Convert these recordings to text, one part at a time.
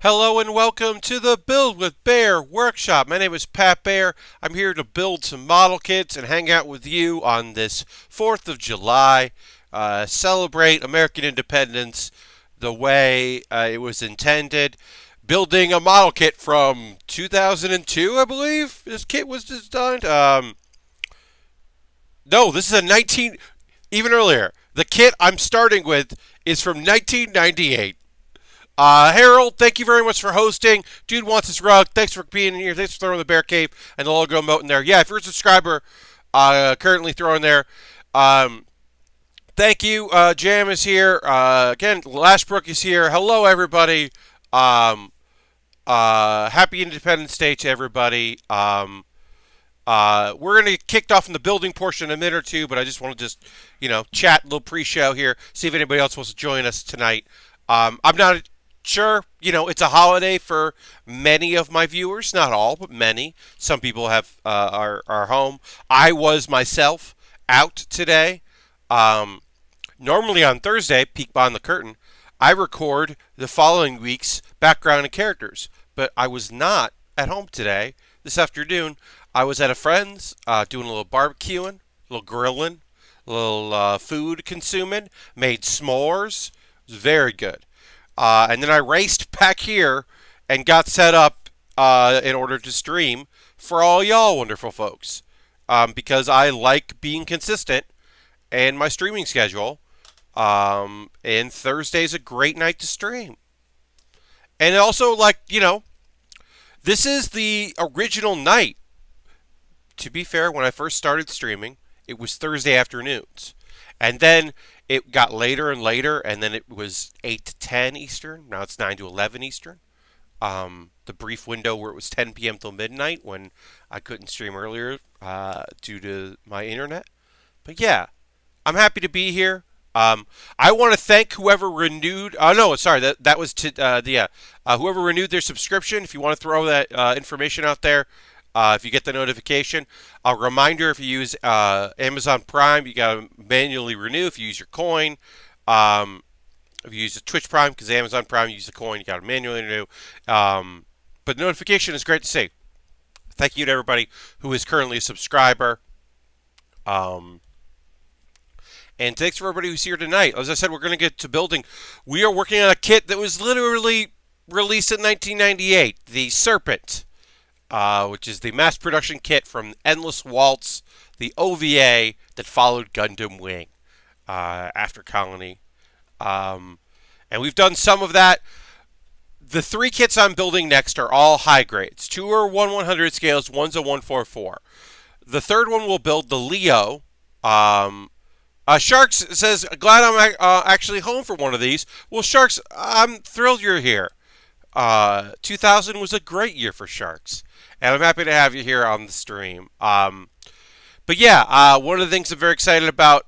Hello and welcome to the Build with Baer workshop. My name is Pat Baer. I'm here to build some model kits and hang out with you on this 4th of July. Celebrate American independence the way it was intended. Building a model kit from 2002, I believe this kit was designed. No, this is even earlier. The kit I'm starting with is from 1998. Harold, thank you very much for hosting. Dude wants his rug. Thanks for being here. Thanks for throwing the bear cave and the logo emote in there. Yeah, if you're a subscriber, currently throwing there. Thank you. Jam is here. Again, Lashbrook is here. Hello, everybody. Happy Independence Day to everybody. We're going to get kicked off in the building portion in a minute or two, but I just want to chat a little pre-show here, see if anybody else wants to join us tonight. I'm not sure, it's a holiday for many of my viewers, not all, but many. Some people are home. I was myself out today. Normally on Thursday, peek behind the curtain, I record the following week's background and characters, but I was not at home today. This afternoon, I was at a friend's doing a little barbecuing, a little grilling, a little food consuming, made s'mores. It was very good. And then I raced back here and got set up in order to stream for all y'all wonderful folks. Because I like being consistent in my streaming schedule. And Thursday's a great night to stream. And also, this is the original night. To be fair, when I first started streaming, it was Thursday afternoons. And then it got later and later, and then it was 8 to 10 Eastern. Now it's 9 to 11 Eastern. The brief window where it was 10 p.m. till midnight when I couldn't stream earlier due to my internet. But yeah, I'm happy to be here. I want to thank whoever renewed. That was whoever renewed their subscription. If you want to throw that information out there, if you get the notification, a reminder: if you use Amazon Prime, you got to manually renew. If you use your coin, if you use the Twitch Prime, because Amazon Prime, you use the coin, you got to manually renew. But the notification is great to see. Thank you to everybody who is currently a subscriber. And thanks for everybody who's here tonight. As I said, we're going to get to building. We are working on a kit that was literally released in 1998, the Serpent, which is the mass production kit from Endless Waltz, the OVA that followed Gundam Wing after Colony. And we've done some of that. The 3 kits I'm building next are all high grades. 2 are 1/100 scales, one's a 144. The third one will build the Leo. Sharks says, glad I'm actually home for one of these. Well, Sharks, I'm thrilled you're here. 2000 was a great year for Sharks, and I'm happy to have you here on the stream. But yeah, one of the things I'm very excited about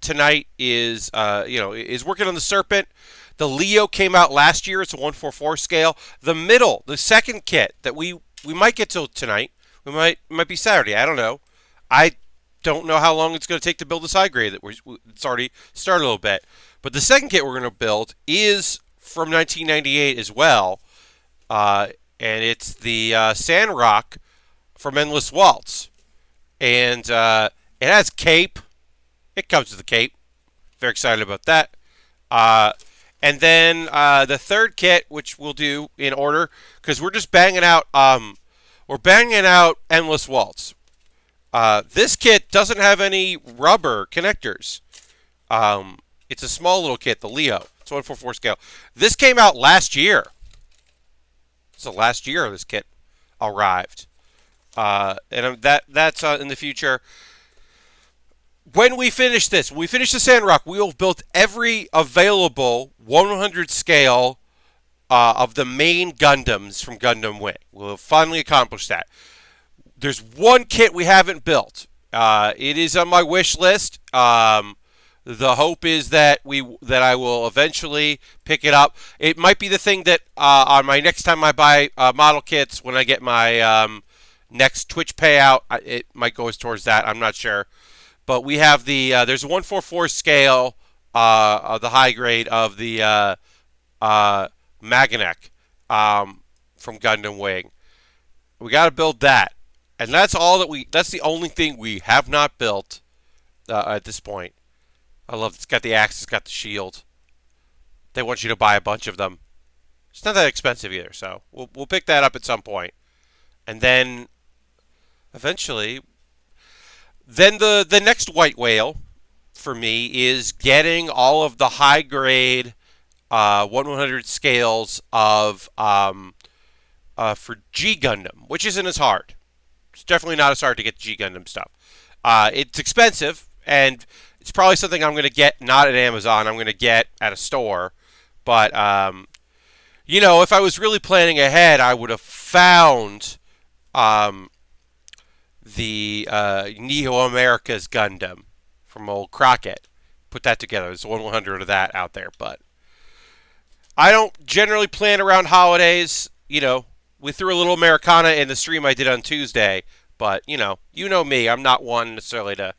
tonight is working on the Serpent. The Leo came out last year. It's a 144 scale. The second kit that we might get to tonight. It might be Saturday. I don't know. I don't know how long it's going to take to build this high grade. It's already started a little bit. But the second kit we're going to build is from 1998 as well. And it's the Sandrock from Endless Waltz. And it has cape. It comes with a cape. Very excited about that. And then the third kit, which we'll do in order, because we're just banging out. We're banging out Endless Waltz. This kit doesn't have any rubber connectors. It's a small little kit, the Leo. It's 144 scale. This came out last year. It's the last year this kit arrived. And that's in the future. When we finish this, when we finish the Sandrock, we will have built every available 100 scale of the main Gundams from Gundam Wing. We'll have finally accomplished that. There's one kit we haven't built. It is on my wish list. The hope is that I will eventually pick it up. It might be the thing that on my next time I buy model kits, when I get my next Twitch payout, it might go towards that. I'm not sure. But we have there's a 144 scale of the high grade of the Maganek. from Gundam Wing. We got to build that, and that's all that we. That's the only thing we have not built at this point. I love it's got the axe, it's got the shield. They want you to buy a bunch of them. It's not that expensive either, so we'll pick that up at some point, and then eventually, then the next white whale for me is getting all of the high grade 1/100 scales of for G Gundam, which isn't as hard. It's definitely not as hard to get the G Gundam stuff. It's expensive, and it's probably something I'm going to get not at Amazon. I'm going to get at a store. But, if I was really planning ahead, I would have found the Neo America's Gundam from old Crockett. Put that together. There's 1/100 of that out there. But I don't generally plan around holidays. We threw a little Americana in the stream I did on Tuesday, but you know me, I'm not one necessarily to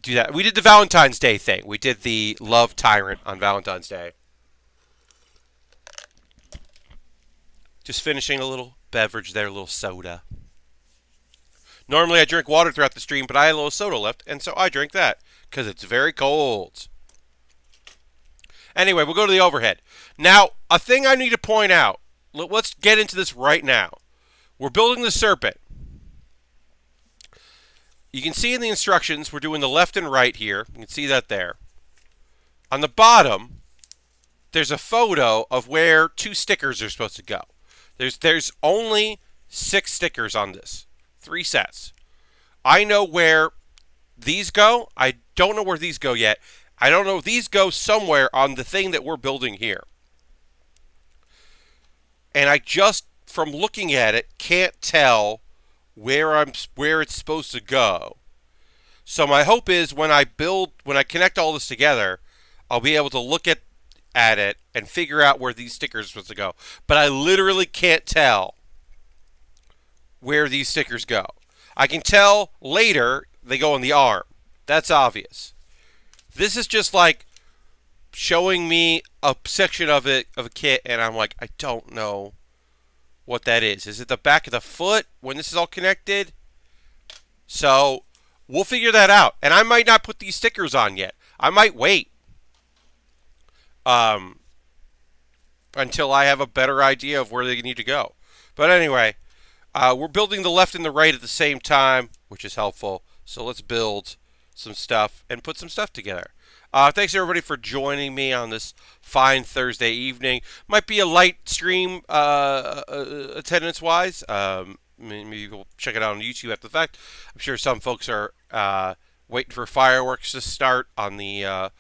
do that. We did the Valentine's Day thing. We did the Love Tyrant on Valentine's Day. Just finishing a little beverage there, a little soda. Normally I drink water throughout the stream, but I had a little soda left, and so I drink that because it's very cold. Anyway, we'll go to the overhead. Now, a thing I need to point out. Let's get into this right now. We're building the Serpent. You can see in the instructions, we're doing the left and right here. You can see that there. On the bottom, there's a photo of where 2 stickers are supposed to go. There's only 6 stickers on this. 3 sets. I know where these go. I don't know where these go yet. I don't know if these go somewhere on the thing that we're building here. And I just, from looking at it, can't tell where it's supposed to go. So my hope is when I connect all this together, I'll be able to look at it and figure out where these stickers are supposed to go. But I literally can't tell where these stickers go. I can tell later they go on the arm. That's obvious. This is just like showing me a section of a kit, and I'm like, I don't know what that is. Is it the back of the foot when this is all connected? So we'll figure that out. And I might not put these stickers on yet. I might wait until I have a better idea of where they need to go. But anyway, we're building the left and the right at the same time, which is helpful. So let's build some stuff and put some stuff together. Thanks everybody for joining me on this fine Thursday evening. Might be a light stream attendance-wise. Maybe you'll check it out on YouTube after the fact. I'm sure some folks are waiting for fireworks to start on the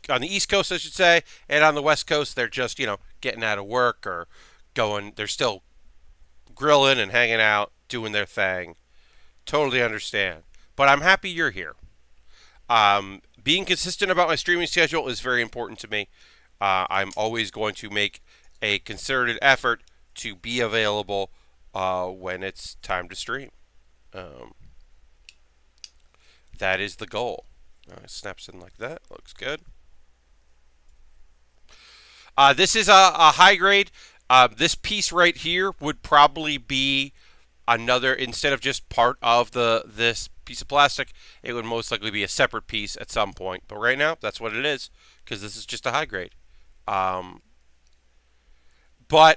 on the East Coast, I should say, and on the West Coast, they're just getting out of work or going. They're still grilling and hanging out, doing their thing. Totally understand, but I'm happy you're here. Being consistent about my streaming schedule is very important to me. I'm always going to make a concerted effort to be available when it's time to stream. That is the goal. It snaps in like that. Looks good. This is a high grade. This piece right here would probably be another, instead of just part of this piece of plastic, it would most likely be a separate piece at some point. But right now, that's what it is, because this is just a high grade. But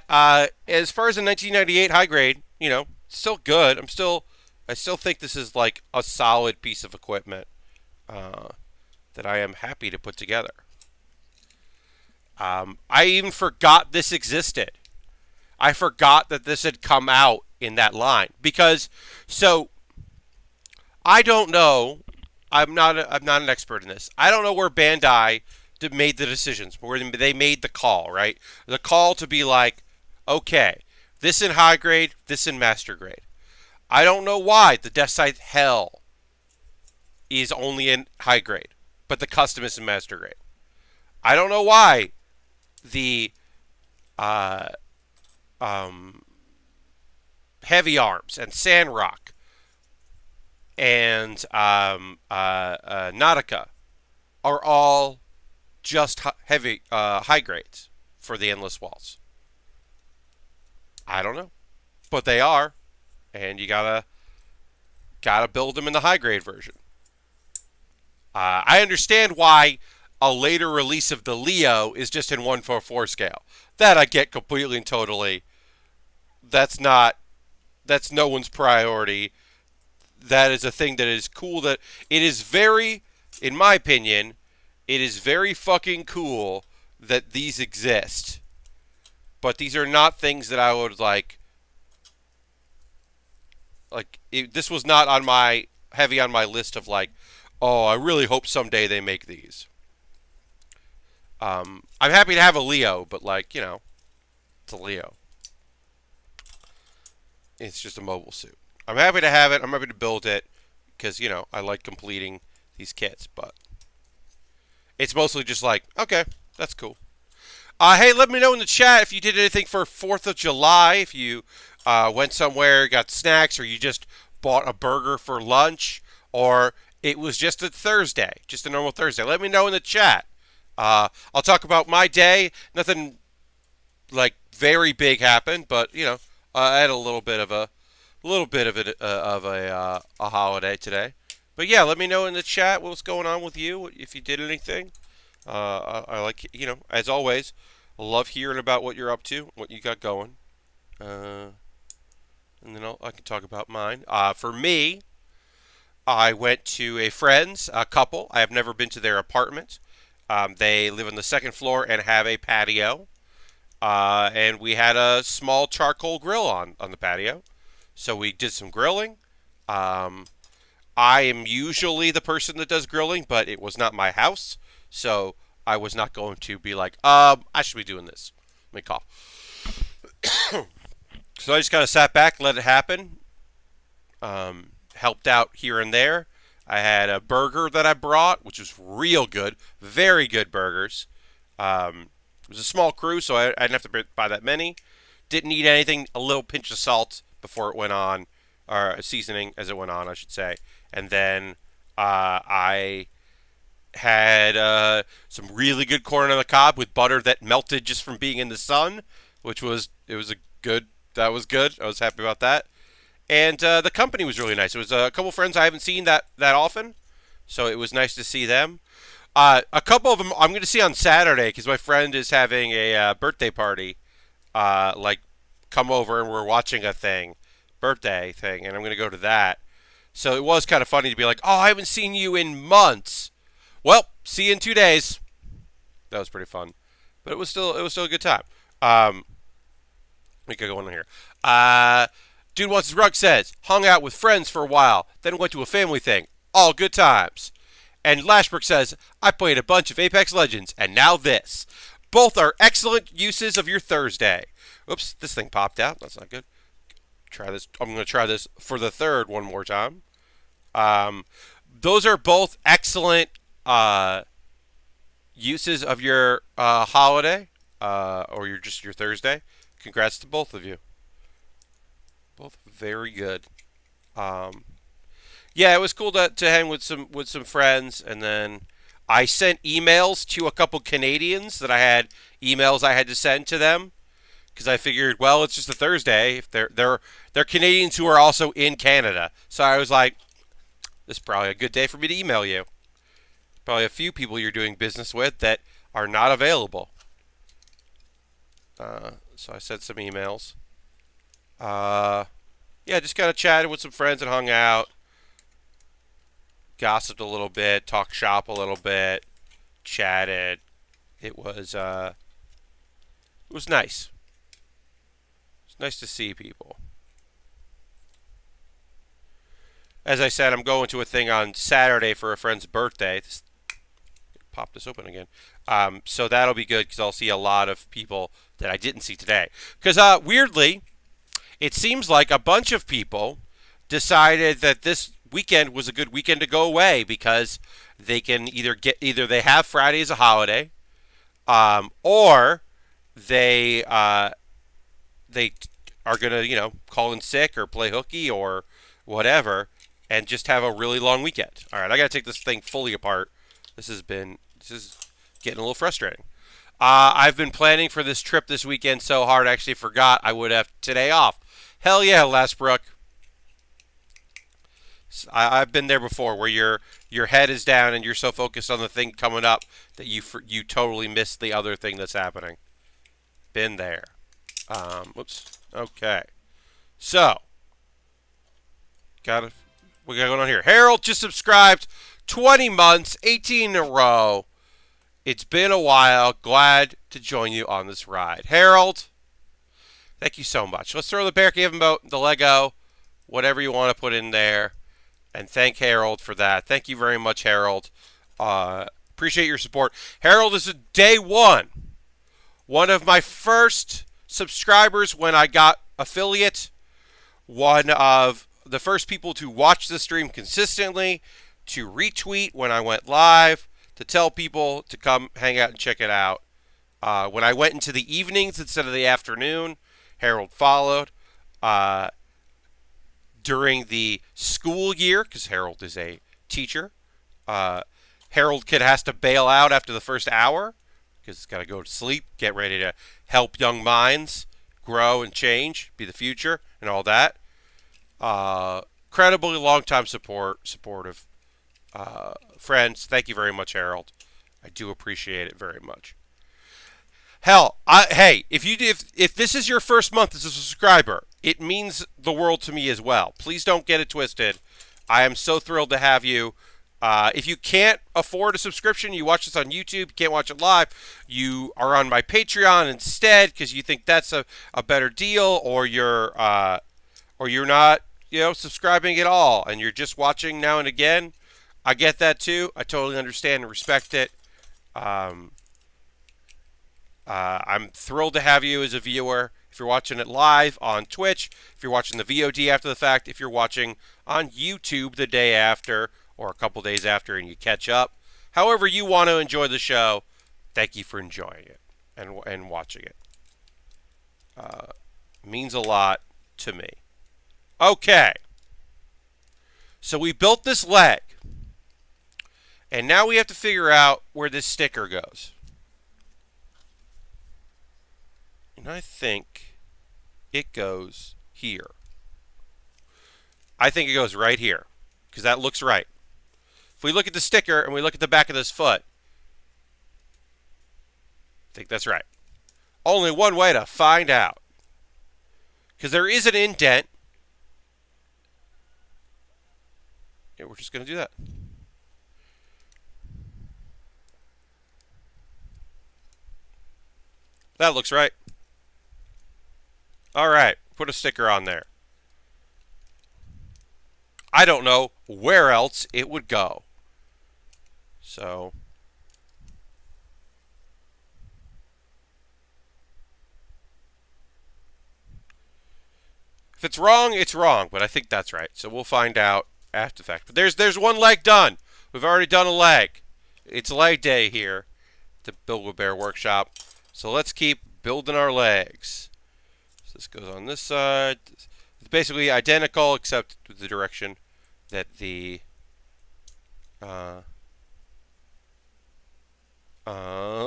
as far as a 1998 high grade, still good. I still think this is like a solid piece of equipment that I am happy to put together. I even forgot this existed. I forgot that this had come out in that line because I don't know. I'm not an expert in this. I don't know where Bandai made the decisions, where they made the call, right? The call to be like, okay, this in high grade, this in master grade. I don't know why the Death Scythe Hell is only in high grade, but the custom is in master grade. I don't know why the Heavy Arms and Sandrock and Nautica are all just high grades for the Endless Waltz. I don't know, but they are, and you gotta build them in the high grade version. I understand why a later release of the Leo is just in 144 scale. That I get completely and totally. That's not that's no one's priority. That is a thing that is cool. That it is very, in my opinion, it is very fucking cool that these exist. But these are not things that I would this was not on my heavy on my list of like, oh, I really hope someday they make these. I'm happy to have a Leo, but like, it's a Leo. It's just a mobile suit. I'm happy to have it. I'm happy to build it because I like completing these kits. But it's mostly just like, okay, that's cool. Hey, let me know in the chat if you did anything for 4th of July. If you went somewhere, got snacks, or you just bought a burger for lunch, or it was just a Thursday, just a normal Thursday. Let me know in the chat. I'll talk about my day. Nothing like very big happened, but I had a little bit of a holiday today. But yeah, let me know in the chat what's going on with you, if you did anything. I like, as always, I love hearing about what you're up to, what you got going. And then I can talk about mine. For me, I went to a friend's, a couple. I have never been to their apartment. They live on the 2nd floor and have a patio. And we had a small charcoal grill on the patio. So we did some grilling. I am usually the person that does grilling, but it was not my house. So I was not going to be like, I should be doing this. Let me cough. So I just kind of sat back, let it happen. Helped out here and there. I had a burger that I brought, which was real good. Very good burgers. It was a small crew, so I didn't have to buy that many. Didn't eat anything. A little pinch of salt before it went on. Or seasoning as it went on, I should say. And then I had some really good corn on the cob with butter that melted just from being in the sun, that was good. I was happy about that. And the company was really nice. It was a couple friends I haven't seen that often, so it was nice to see them. A couple of them I'm going to see on Saturday because my friend is having a birthday party. Come over and we're watching a birthday thing, and I'm going to go to that. So it was kind of funny to be like, oh, I haven't seen you in months. Well, see you in 2 days. That was pretty fun, but it was still a good time. We could go on here. Dude Wants His Rug says, hung out with friends for a while, then went to a family thing. All good times. And Lashbrook says, I played a bunch of Apex Legends, and now this. Both are excellent uses of your Thursday. Oops, this thing popped out. That's not good. Try this. I'm going to try this for the third one more time. Those are both excellent uses of your holiday or your Thursday. Congrats to both of you. Both very good. Yeah, it was cool to hang with some friends, and then I sent emails to a couple Canadians that I had emails I had to send to them because I figured, well, it's just a Thursday. If they're Canadians who are also in Canada, so I was like, this is probably a good day for me to email you. Probably a few people you're doing business with that are not available. So I sent some emails. Yeah, just kind of chatted with some friends and hung out. Gossiped a little bit, talked shop a little bit, chatted. It was nice. It's nice to see people. As I said, I'm going to a thing on Saturday for a friend's birthday. Pop this open again. So that'll be good because I'll see a lot of people that I didn't see today. Because weirdly, it seems like a bunch of people decided that this weekend was a good weekend to go away because they can either they have Friday as a holiday, or they are gonna call in sick or play hooky or whatever and just have a really long weekend. All right, I gotta take this thing fully apart. This is getting a little frustrating. I've been planning for this trip this weekend so hard I actually forgot I would have today off. Hell yeah, Westbrook. I've been there before, where your head is down and you're so focused on the thing coming up that you totally miss the other thing that's happening. Been there. Whoops. Okay. So, we got going on here. Harold just subscribed 20 months, 18 in a row. It's been a while. Glad to join you on this ride. Harold, thank you so much. Let's throw the Bear Cave boat, the Lego, whatever you want to put in there. And thank Harold for that. Thank you very much, Harold. Appreciate your support. Harold is a day one. One of my first subscribers when I got affiliate. One of the first people to watch the stream consistently, to retweet when I went live, to tell people to come hang out and check it out. When I went into the evenings instead of the afternoon, Harold followed. During the school year, because Harold is a teacher, Harold Kid has to bail out after the first hour because he's got to go to sleep, get ready to help young minds grow and change, be the future, and all that. Incredibly long-time supportive friends. Thank you very much, Harold. I do appreciate it very much. Hell, hey, if this is your first month as a subscriber, it means the world to me as well. Please don't get it twisted. I am so thrilled to have you. If you can't afford a subscription, you watch this on YouTube, you can't watch it live, you are on my Patreon instead because you think that's a better deal, or you're not, subscribing at all and you're just watching now and again. I get that too. I totally understand and respect it. I'm thrilled to have you as a viewer. If you're watching it live on Twitch, if you're watching the VOD after the fact, if you're watching on YouTube the day after or a couple days after and you catch up, however you want to enjoy the show, thank you for enjoying it and watching it. Means a lot to me. Okay. So we built this leg. And now we have to figure out where this sticker goes. And I think it goes here. I think it goes right here, because that looks right. If we look at the sticker and we look at the back of this foot, I think that's right. Only one way to find out. Because there is an indent. Yeah, we're just going to do that. That looks right. All right, put a sticker on there. I don't know where else it would go. So, if it's wrong, it's wrong, but I think that's right. So we'll find out after the fact. But there's one leg done. We've already done a leg. It's leg day here at the Build with Bear workshop. So let's keep building our legs. So this goes on this side. It's basically identical except with the direction that the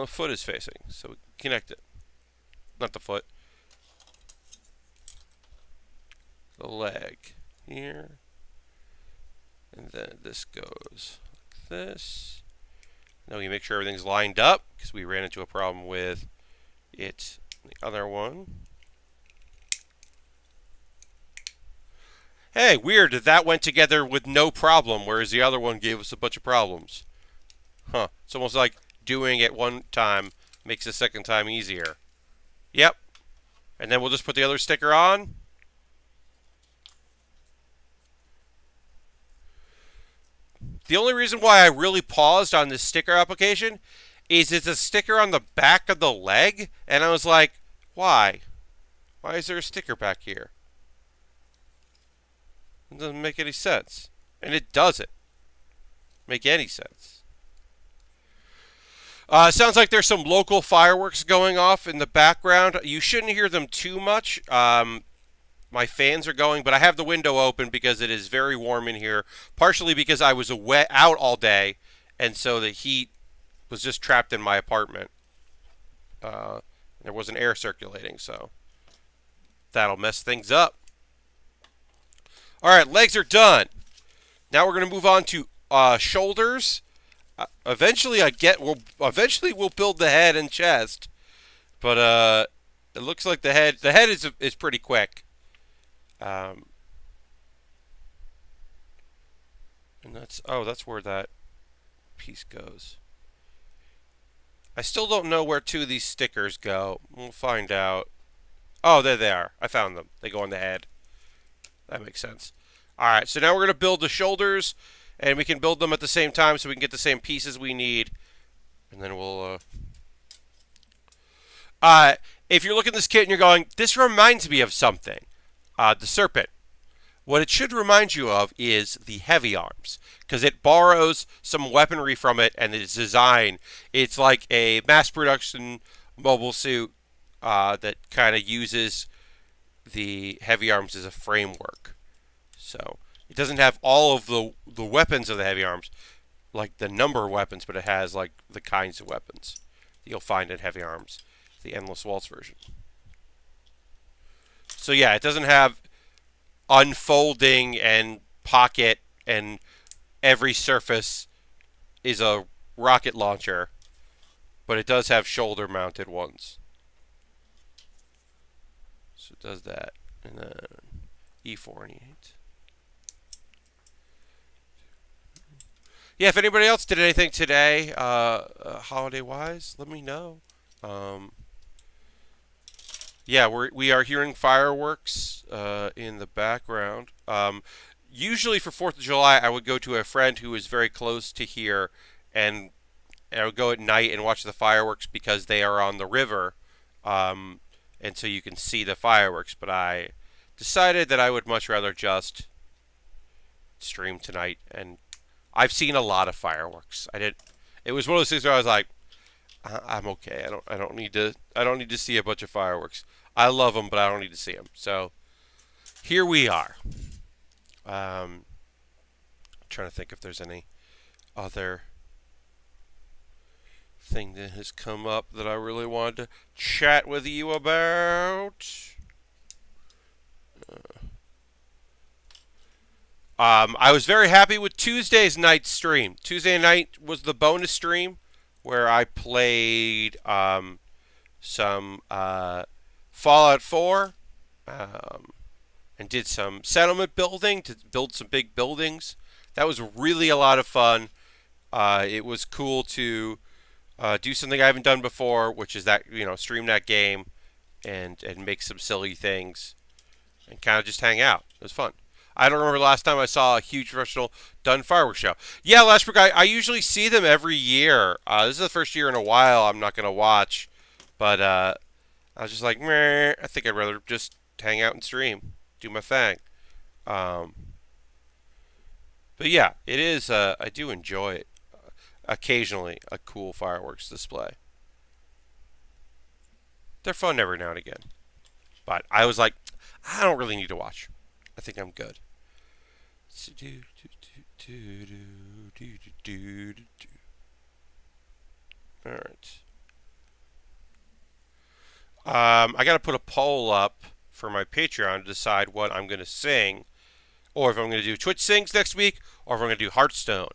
foot is facing. So we connect it. Not the foot. The leg here. And then this goes like this. Now we make sure everything's lined up because we ran into a problem with it. The other one. Hey, weird that that went together with no problem, whereas the other one gave us a bunch of problems. Huh. It's almost like doing it one time makes the second time easier. Yep. And then we'll just put the other sticker on. The only reason why I really paused on this sticker application is it's a sticker on the back of the leg, and I was like, why? Why is there a sticker back here? It doesn't make any sense. And it doesn't make any sense. Sounds like there's some local fireworks going off in the background. You shouldn't hear them too much. My fans are going, but I have the window open because it is very warm in here. Partially because I was out all day, and so the heat was just trapped in my apartment. There wasn't air circulating, so that'll mess things up. All right, legs are done. Now we're going to move on to shoulders. Eventually we'll build the head and chest, but it looks like the head is pretty quick. And that's where that piece goes. I still don't know where two of these stickers go. We'll find out. Oh, there they are. I found them. They go on the head. That makes sense. All right, so now we're going to build the shoulders, and we can build them at the same time so we can get the same pieces we need. And then we'll... if you're looking at this kit and you're going, this reminds me of something, the Serpent. What it should remind you of is the heavy arms, because it borrows some weaponry from it, and its design, it's like a mass production mobile suit that kind of uses the heavy arms as a framework. So it doesn't have all of the weapons of the heavy arms, like the number of weapons, but it has like the kinds of weapons that you'll find in heavy arms, the Endless Waltz version. So yeah, it doesn't have unfolding and pocket, and every surface is a rocket launcher, but it does have shoulder mounted ones. So it does that. And then E4 and E8. Yeah, if anybody else did anything today, holiday wise, let me know. Yeah, we are hearing fireworks in the background. Usually for 4th of July, I would go to a friend who is very close to here, and I would go at night and watch the fireworks because they are on the river, and so you can see the fireworks. But I decided that I would much rather just stream tonight, and I've seen a lot of fireworks. It was one of those things where I was like, I'm okay. I don't need to see a bunch of fireworks. I love them, but I don't need to see them. So here we are. I'm trying to think if there's any other thing that has come up that I really wanted to chat with you about. I was very happy with Tuesday's night stream. Tuesday night was the bonus stream where I played some Fallout 4 and did some settlement building to build some big buildings. That was really a lot of fun. It was cool to do something I haven't done before, which is that, stream that game and make some silly things and kind of just hang out. It was fun. I don't remember the last time I saw a huge professional done fireworks show. Yeah, Lashbrook, I usually see them every year. This is the first year in a while I'm not going to watch. But I was just like, meh, I think I'd rather just hang out and stream. Do my thing. But yeah, it is, I do enjoy it. Occasionally, a cool fireworks display. They're fun every now and again. But I was like, I don't really need to watch. I think I'm good. Alright. I gotta put a poll up for my Patreon to decide what I'm gonna sing. Or if I'm gonna do Twitch Sings next week, or if I'm gonna do Hearthstone.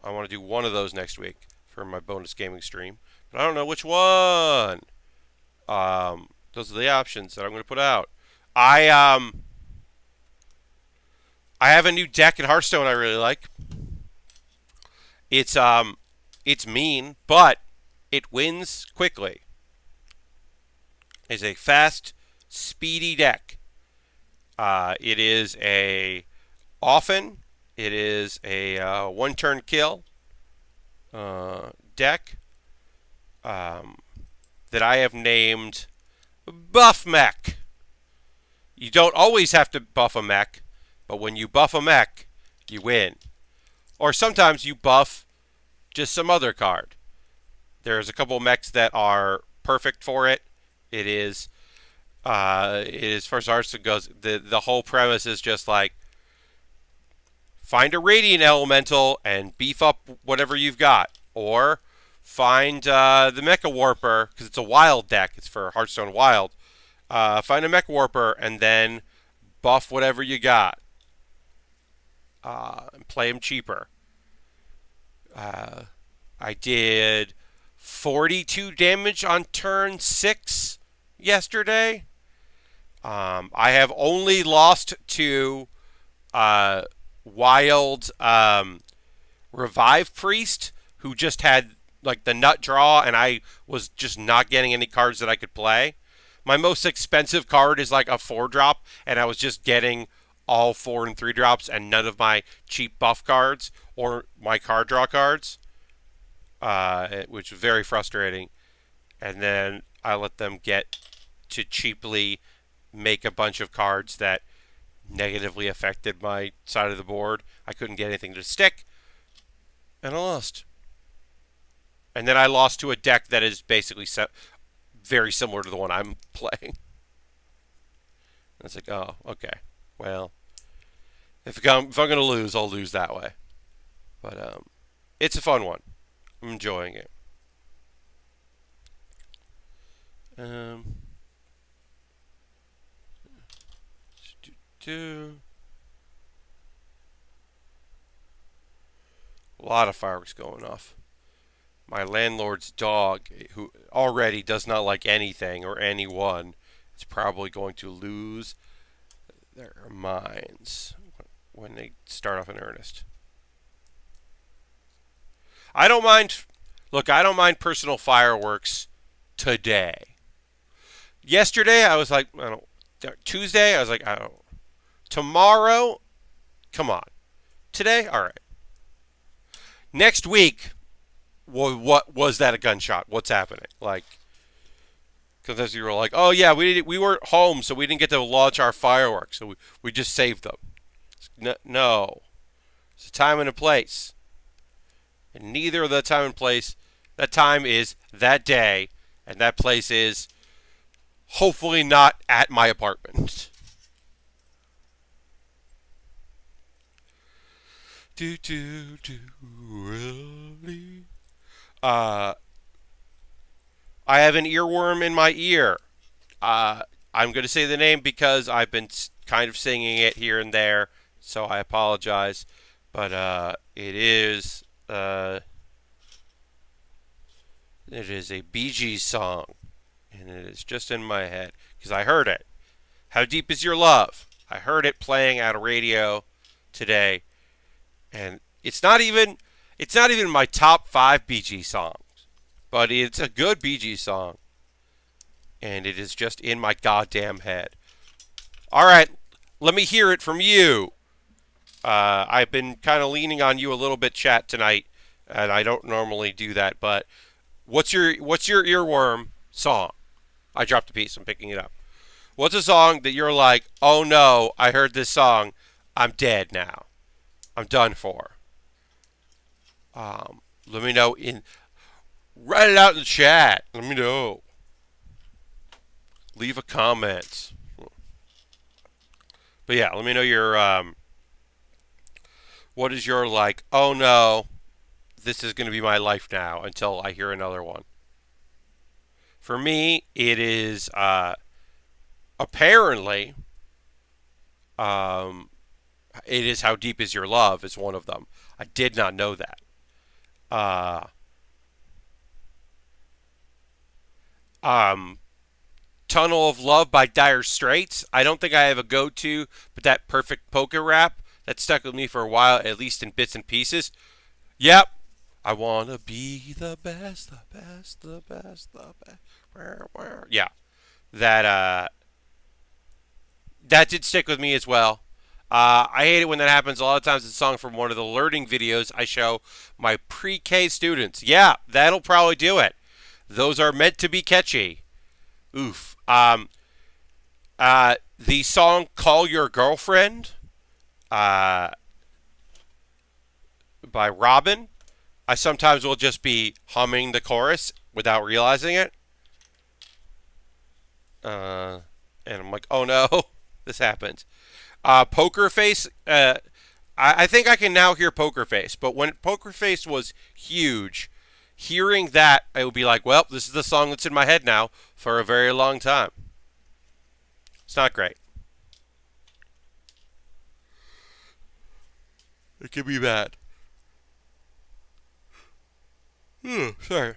I want to do one of those next week for my bonus gaming stream. But I don't know which one. Those are the options that I'm going to put out. I have a new deck in Hearthstone I really like. It's mean, but it wins quickly. It's a fast, speedy deck. It is a one-turn kill deck that I have named Buff Mech. You don't always have to buff a mech, but when you buff a mech, you win. Or sometimes you buff just some other card. There's a couple of mechs that are perfect for it. It is as far as Hearthstone goes, the whole premise is just like, find a Radiant Elemental and beef up whatever you've got. Or find the Mecha Warper, because it's a wild deck. It's for Hearthstone Wild. Find a Mecha Warper and then buff whatever you got. And play him cheaper. I did 42 damage on turn 6 yesterday. I have only lost to Wild Revive Priest, who just had like the nut draw, and I was just not getting any cards that I could play. My most expensive card is like a 4-drop, and I was just getting all 4 and 3 drops and none of my cheap buff cards or my card draw cards, which was very frustrating. And then I let them get to cheaply make a bunch of cards that negatively affected my side of the board. I couldn't get anything to stick, and I lost. And then I lost to a deck that is basically very similar to the one I'm playing. And it's like, oh, okay. Well, if I'm going to lose, I'll lose that way. But it's a fun one. I'm enjoying it. A lot of fireworks going off. My landlord's dog, who already does not like anything or anyone, is probably going to lose their minds when they start off in earnest. I don't mind. Look, I don't mind personal fireworks today. Yesterday, I was like, I don't. Tuesday, I was like, I don't. Tomorrow, come on. Today, all right. Next week, what was that a gunshot? What's happening? Like, because you were like, oh yeah, we weren't home, so we didn't get to launch our fireworks, so we just saved them. No, it's a time and a place, and neither of the time and place. That time is that day, and that place is hopefully not at my apartment. I have an earworm in my ear. I'm going to say the name because I've been kind of singing it here and there, so I apologize. But it is a Bee Gees song, and it is just in my head because I heard it. How Deep Is Your Love? I heard it playing at a radio today, and it's not even my top 5 Bee Gees songs. But it's a good Bee Gees song. And it is just in my goddamn head. Alright, let me hear it from you. I've been kind of leaning on you a little bit, chat, tonight. And I don't normally do that. But what's your earworm song? I dropped a piece. I'm picking it up. What's a song that you're like, oh no, I heard this song. I'm dead now. I'm done for. Let me know write it out in the chat. Let me know. Leave a comment. But yeah, let me know your what is your like, oh no, this is going to be my life now until I hear another one. For me, it is apparently it is How Deep Is Your Love is one of them. I did not know that. Tunnel of Love by Dire Straits. I don't think I have a go-to, but that Perfect Polka rap that stuck with me for a while, at least in bits and pieces. Yep. I want to be the best, the best, the best, the best. Yeah. That did stick with me as well. I hate it when that happens. A lot of times it's a song from one of the learning videos I show my pre-K students. Yeah, that'll probably do it. Those are meant to be catchy. Oof. The song Call Your Girlfriend by Robin. I sometimes will just be humming the chorus without realizing it. And I'm like, oh no, this happened. Poker Face. I think I can now hear Poker Face, but when Poker Face was huge, hearing that, I would be like, well, this is the song that's in my head now for a very long time. It's not great. It could be bad. Sorry.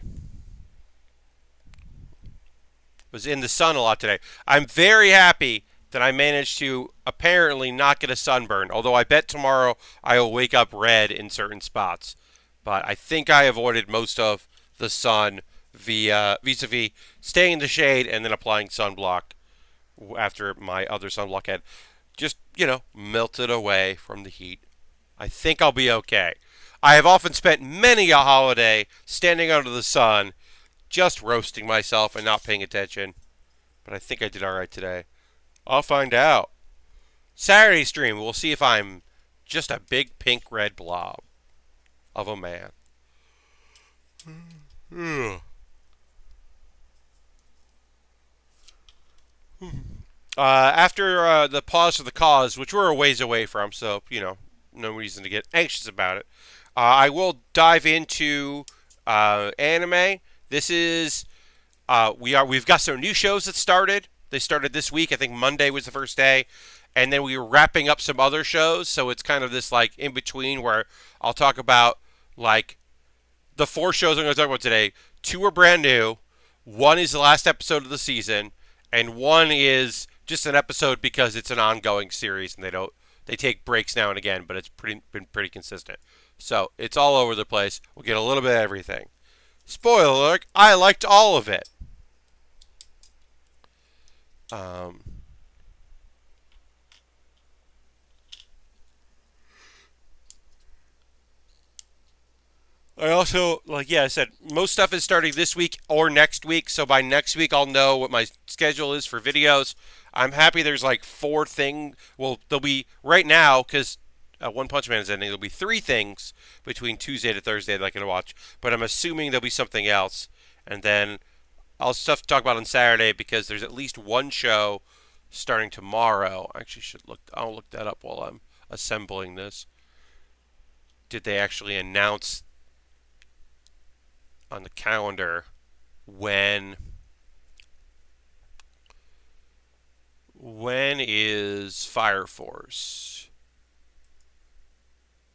Was in the sun a lot today. I'm very happy that I managed to apparently not get a sunburn, although I bet tomorrow I will wake up red in certain spots. But I think I avoided most of the sun vis-a-vis staying in the shade and then applying sunblock after my other sunblock had just, melted away from the heat. I think I'll be okay. I have often spent many a holiday standing under the sun, just roasting myself and not paying attention. But I think I did alright today. I'll find out. Saturday stream, we'll see if I'm just a big pink red blob of a man. After the pause for the cause, which we're a ways away from, so, no reason to get anxious about it. I will dive into anime. This is we've got some new shows that started. They started this week. I think Monday was the first day, and then we were wrapping up some other shows. So it's kind of this like in between where I'll talk about like the 4 shows I'm going to talk about today. 2 are brand new. 1 is the last episode of the season, and 1 is just an episode because it's an ongoing series and they take breaks now and again, but it's been pretty consistent. So it's all over the place. We'll get a little bit of everything. Spoiler alert, I liked all of it. I also, I said, most stuff is starting this week or next week, so by next week I'll know what my schedule is for videos. I'm happy there's 4 things. Well, there'll be, right now, because One Punch Man is ending, there'll be 3 things between Tuesday to Thursday that I can watch, but I'm assuming there'll be something else. And then I'll stuff to talk about on Saturday because there's at least 1 show starting tomorrow. I actually I'll look that up while I'm assembling this. Did they actually announce on the calendar when is Fire Force?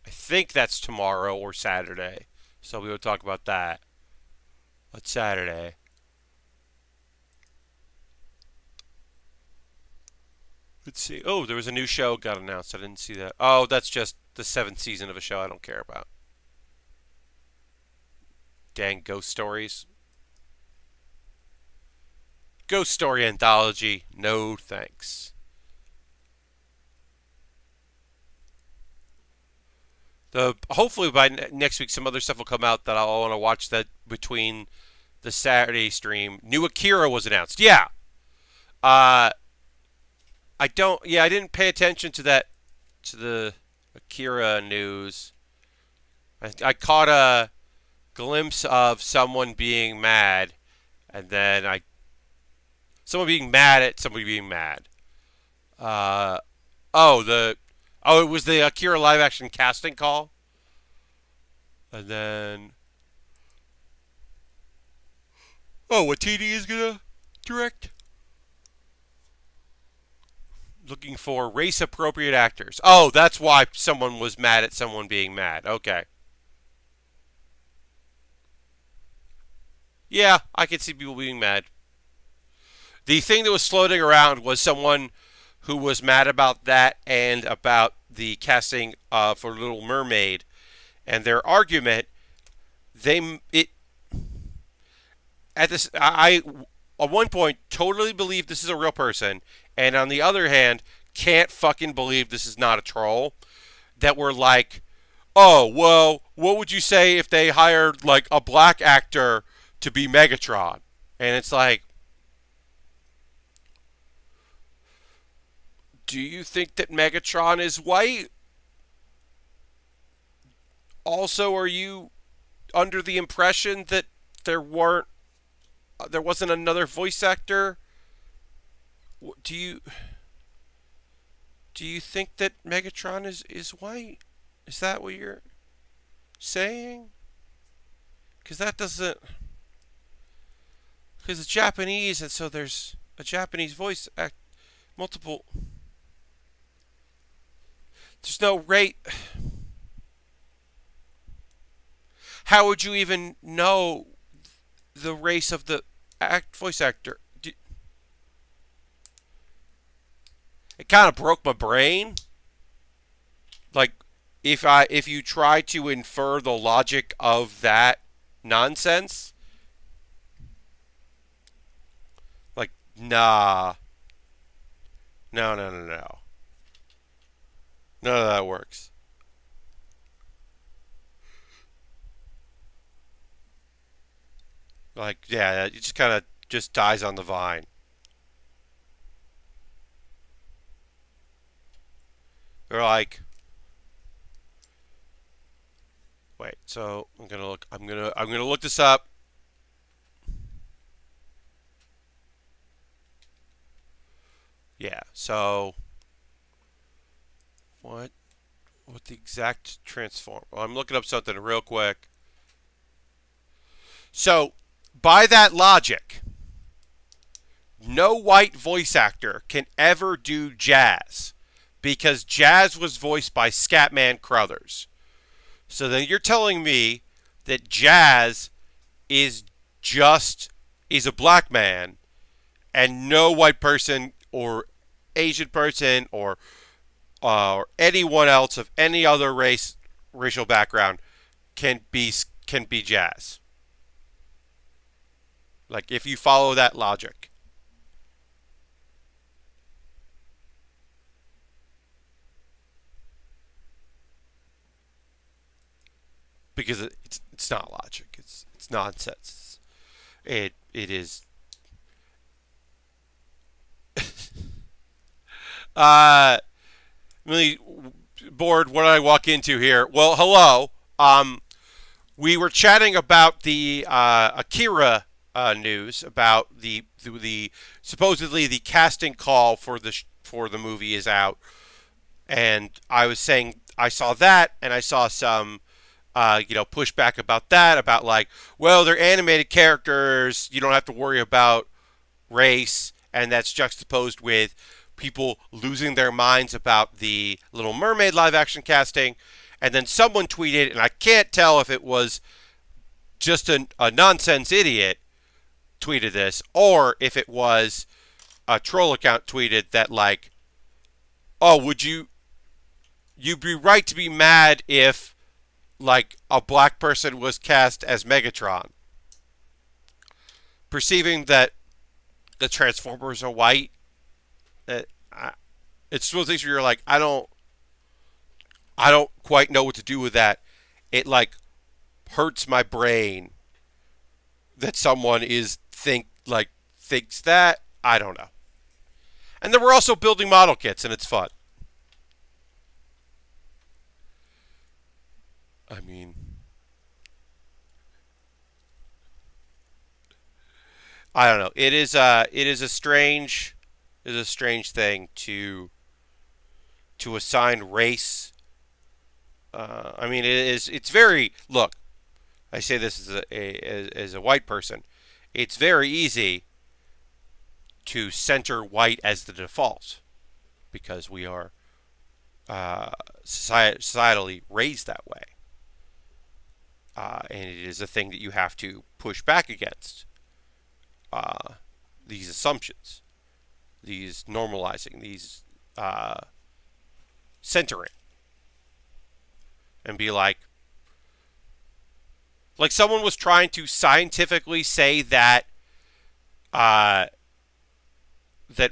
I think that's tomorrow or Saturday. So we will talk about that on Saturday. Let's see. Oh, there was a new show got announced. I didn't see that. Oh, that's just the 7th season of a show I don't care about. Dang ghost stories. Ghost story anthology. No thanks. Hopefully by next week some other stuff will come out that I'll want to watch that between the Saturday stream. New Akira was announced. Yeah. I didn't pay attention to the Akira news. I caught a glimpse of someone being mad, and then someone being mad at somebody being mad. It was the Akira live action casting call, and then what TD is gonna direct? Looking for race appropriate actors. Oh, that's why someone was mad at someone being mad. Okay. Yeah, I can see people being mad. The thing that was floating around was someone who was mad about that and about the casting for Little Mermaid, and their argument, I at one point totally believe this is a real person, and on the other hand, can't fucking believe this is not a troll. That were like, oh, well, what would you say if they hired a black actor to be Megatron? And it's like, do you think that Megatron is white? Also, are you under the impression that there wasn't another voice actor? Do you think that Megatron is white? Is that what you're saying? Because that doesn't. Because it's Japanese, and so there's a Japanese voice act. Multiple. There's no rate. How would you even know the race of the voice actor? It kind of broke my brain. Like, if you try to infer the logic of that nonsense, like, nah, no, none of that works. Like, yeah, it just kind of just dies on the vine. They're like, wait, so I'm gonna look this up. Yeah, so what the exact transform? Well, I'm looking up something real quick. So, by that logic, no white voice actor can ever do jazz because jazz was voiced by Scatman Crothers. So then you're telling me that jazz is just is a black man and no white person or Asian person or anyone else of any other racial background can be jazz. Like if you follow that logic. Because it's not logic. It's nonsense. It is really bored. What did I walk into here? Well, hello. We were chatting about the Akira news about the supposedly the casting call for the movie is out, and I was saying I saw that, and I saw some pushback about that, about like, well, they're animated characters, you don't have to worry about race, and that's juxtaposed with people losing their minds about the Little Mermaid live action casting. And then someone tweeted, and I can't tell if it was just a nonsense idiot tweeted this, or if it was a troll account tweeted that like, oh, you'd be right to be mad if like a black person was cast as Megatron, perceiving that the Transformers are white. It's one of those things where you're like, I don't quite know what to do with that. It like hurts my brain that someone thinks that. I don't know. And then we're also building model kits, and it's fun. I mean, I don't know. It is a strange thing to assign race. I mean, it's very look. I say this as a white person. It's very easy to center white as the default because we are societally raised that way, and it is a thing that you have to push back against. These assumptions, these normalizing, these centering, and be like someone was trying to scientifically say that that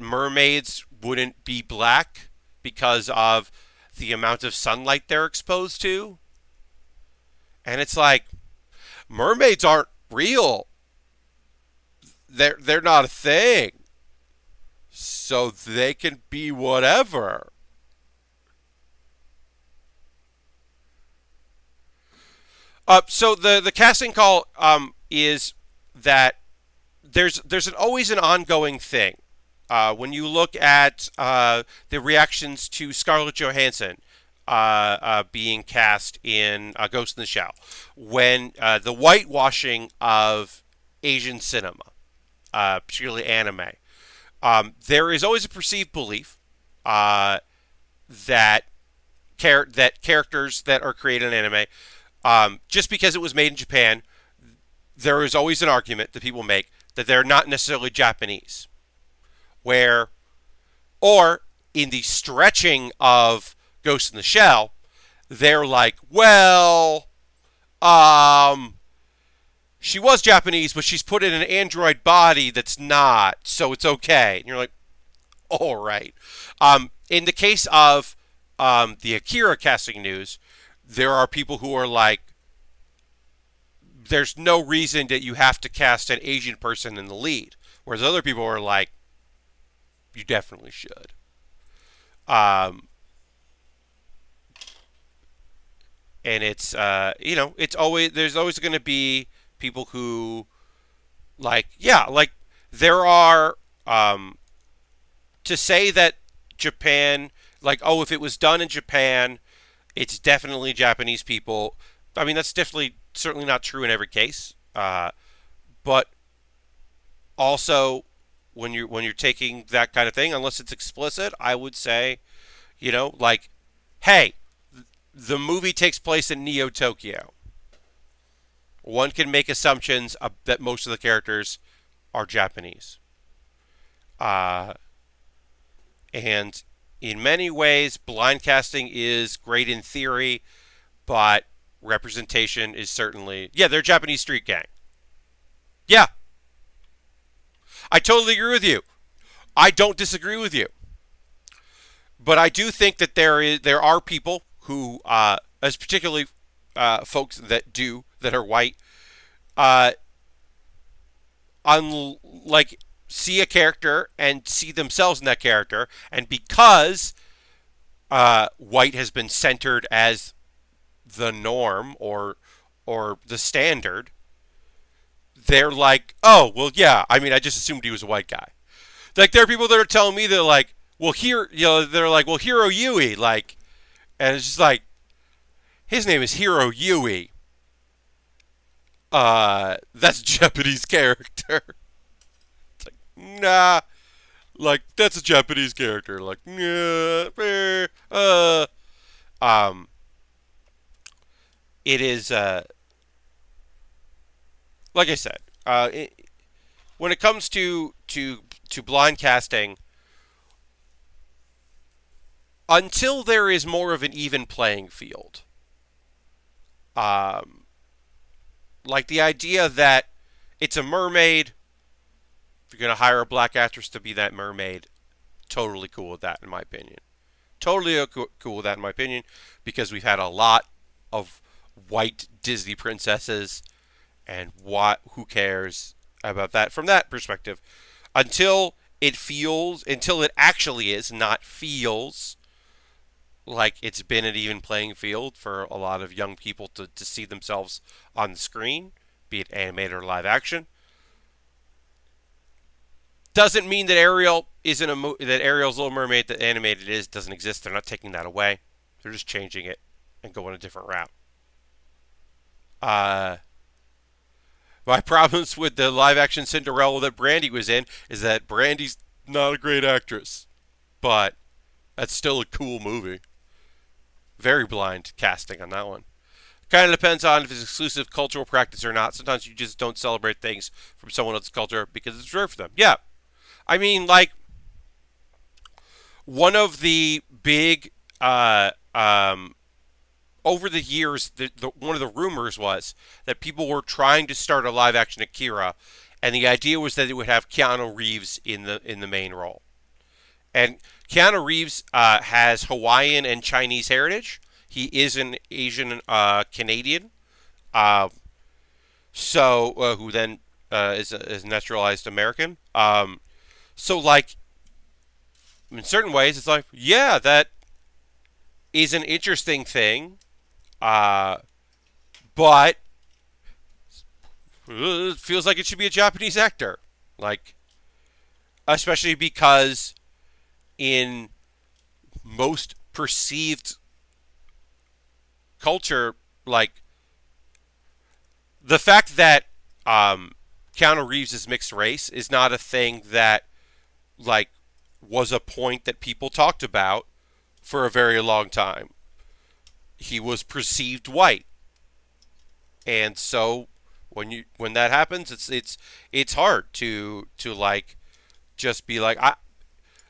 mermaids wouldn't be black because of the amount of sunlight they're exposed to. And it's like, mermaids aren't real. They're not a thing. So they can be whatever. So the casting call is that there's always an ongoing thing. When you look at the reactions to Scarlett Johansson, being cast in Ghost in the Shell, when the whitewashing of Asian cinema, particularly anime, there is always a perceived belief uh, that that characters that are created in anime, just because it was made in Japan, there is always an argument that people make that they're not necessarily Japanese. Where, or in the stretching of Ghost in the Shell, they're like, well, she was Japanese, but she's put in an android body that's not, so it's okay. And you're like, all right. In the case of the Akira casting news, there are people who are like, there's no reason that you have to cast an Asian person in the lead. Whereas other people are like, you definitely should. Um, and it's, it's always, there's always going to be people who, like, yeah, like, there are, to say that Japan, like, oh, if it was done in Japan, it's definitely Japanese people. I mean, that's definitely certainly not true in every case. But also, when you're taking that kind of thing, unless it's explicit, I would say, like, hey, the movie takes place in Neo Tokyo. One can make assumptions that most of the characters are Japanese. Uh, and in many ways, blind casting is great in theory, but representation is certainly, yeah, they're a Japanese street gang. Yeah, I totally agree with you. I don't disagree with you, but I do think that there are people who, as particularly folks that are white, uh, like, see a character and see themselves in that character, and because white has been centered as the norm or the standard, they're like, oh, well, yeah. I mean, I just assumed he was a white guy. Like, there are people that are telling me, they're like, well, they're like, well, Hiro Yui, like, and it's just like, his name is Hiro Yui. That's a Japanese character. It's like, nah, like, that's a Japanese character. Like, nah, um, it is, like I said, when it comes to blind casting, until there is more of an even playing field, um, like the idea that it's a mermaid, if you're going to hire a black actress to be that mermaid, totally cool with that, in my opinion. Totally cool with that, in my opinion, because we've had a lot of white Disney princesses, and who cares about that from that perspective? Until until it actually is, not feels like it's been an even playing field for a lot of young people to see themselves on the screen, be it animated or live action. Doesn't mean that Ariel isn't that Ariel's Little Mermaid, that animated is, doesn't exist. They're not taking that away. They're just changing it and going a different route. My problems with the live action Cinderella that Brandy was in is that Brandy's not a great actress, but that's still a cool movie. Very blind casting on that one. Kind of depends on if it's exclusive cultural practice or not. Sometimes you just don't celebrate things from someone else's culture because it's reserved for them. Yeah. I mean, like, one of the big, over the years, one of the rumors was that people were trying to start a live action Akira, and the idea was that it would have Keanu Reeves in the main role. And Keanu Reeves has Hawaiian and Chinese heritage. He is an Asian Canadian, who then is a naturalized American. So, like, in certain ways, it's like, yeah, that is an interesting thing, but it feels like it should be a Japanese actor, like, especially because in most perceived culture, like the fact that Keanu Reeves is mixed race is not a thing that like was a point that people talked about for a very long time. He was perceived white, and so when that happens, it's hard to like just be like,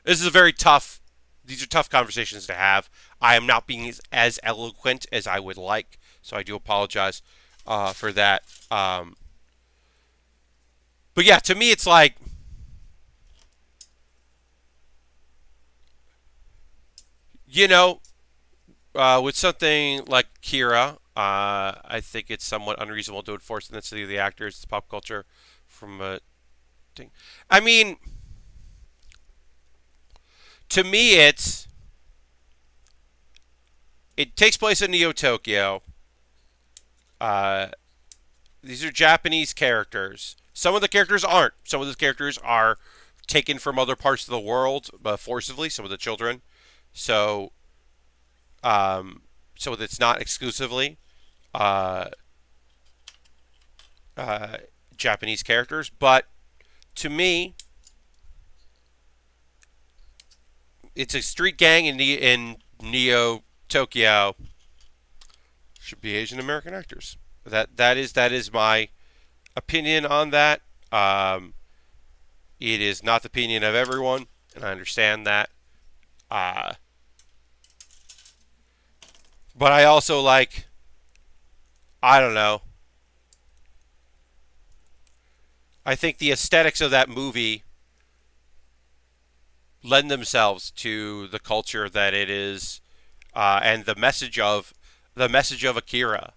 this is a very tough. These are tough conversations to have. I am not being as eloquent as I would like, so I do apologize for that. But yeah, to me, it's like, you know, with something like Kira, I think it's somewhat unreasonable to enforce the ethnicity of the actors. It's pop culture from a thing. I mean, to me, it takes place in Neo Tokyo. Uh, these are Japanese characters. Some of the characters aren't. Some of the characters are taken from other parts of the world forcibly. Some of the children, so so it's not exclusively uh, uh, Japanese characters. But to me, it's a street gang in Neo Tokyo. Should be Asian American actors. That is my opinion on that. It is not the opinion of everyone, and I understand that. Uh, but I also like, I don't know. I think the aesthetics of that movie lend themselves to the culture that it is, and the message of Akira.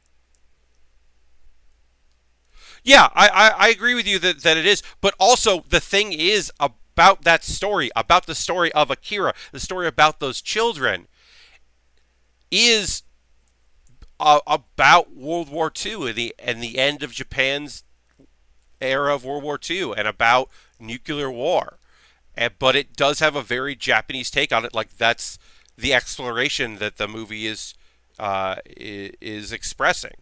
Yeah, I agree with you that it is, but also the thing is about that story, about the story of Akira, the story about those children, is about World War II and the end of Japan's era of World War II and about nuclear war. But it does have a very Japanese take on it. Like that's the exploration that the movie is expressing.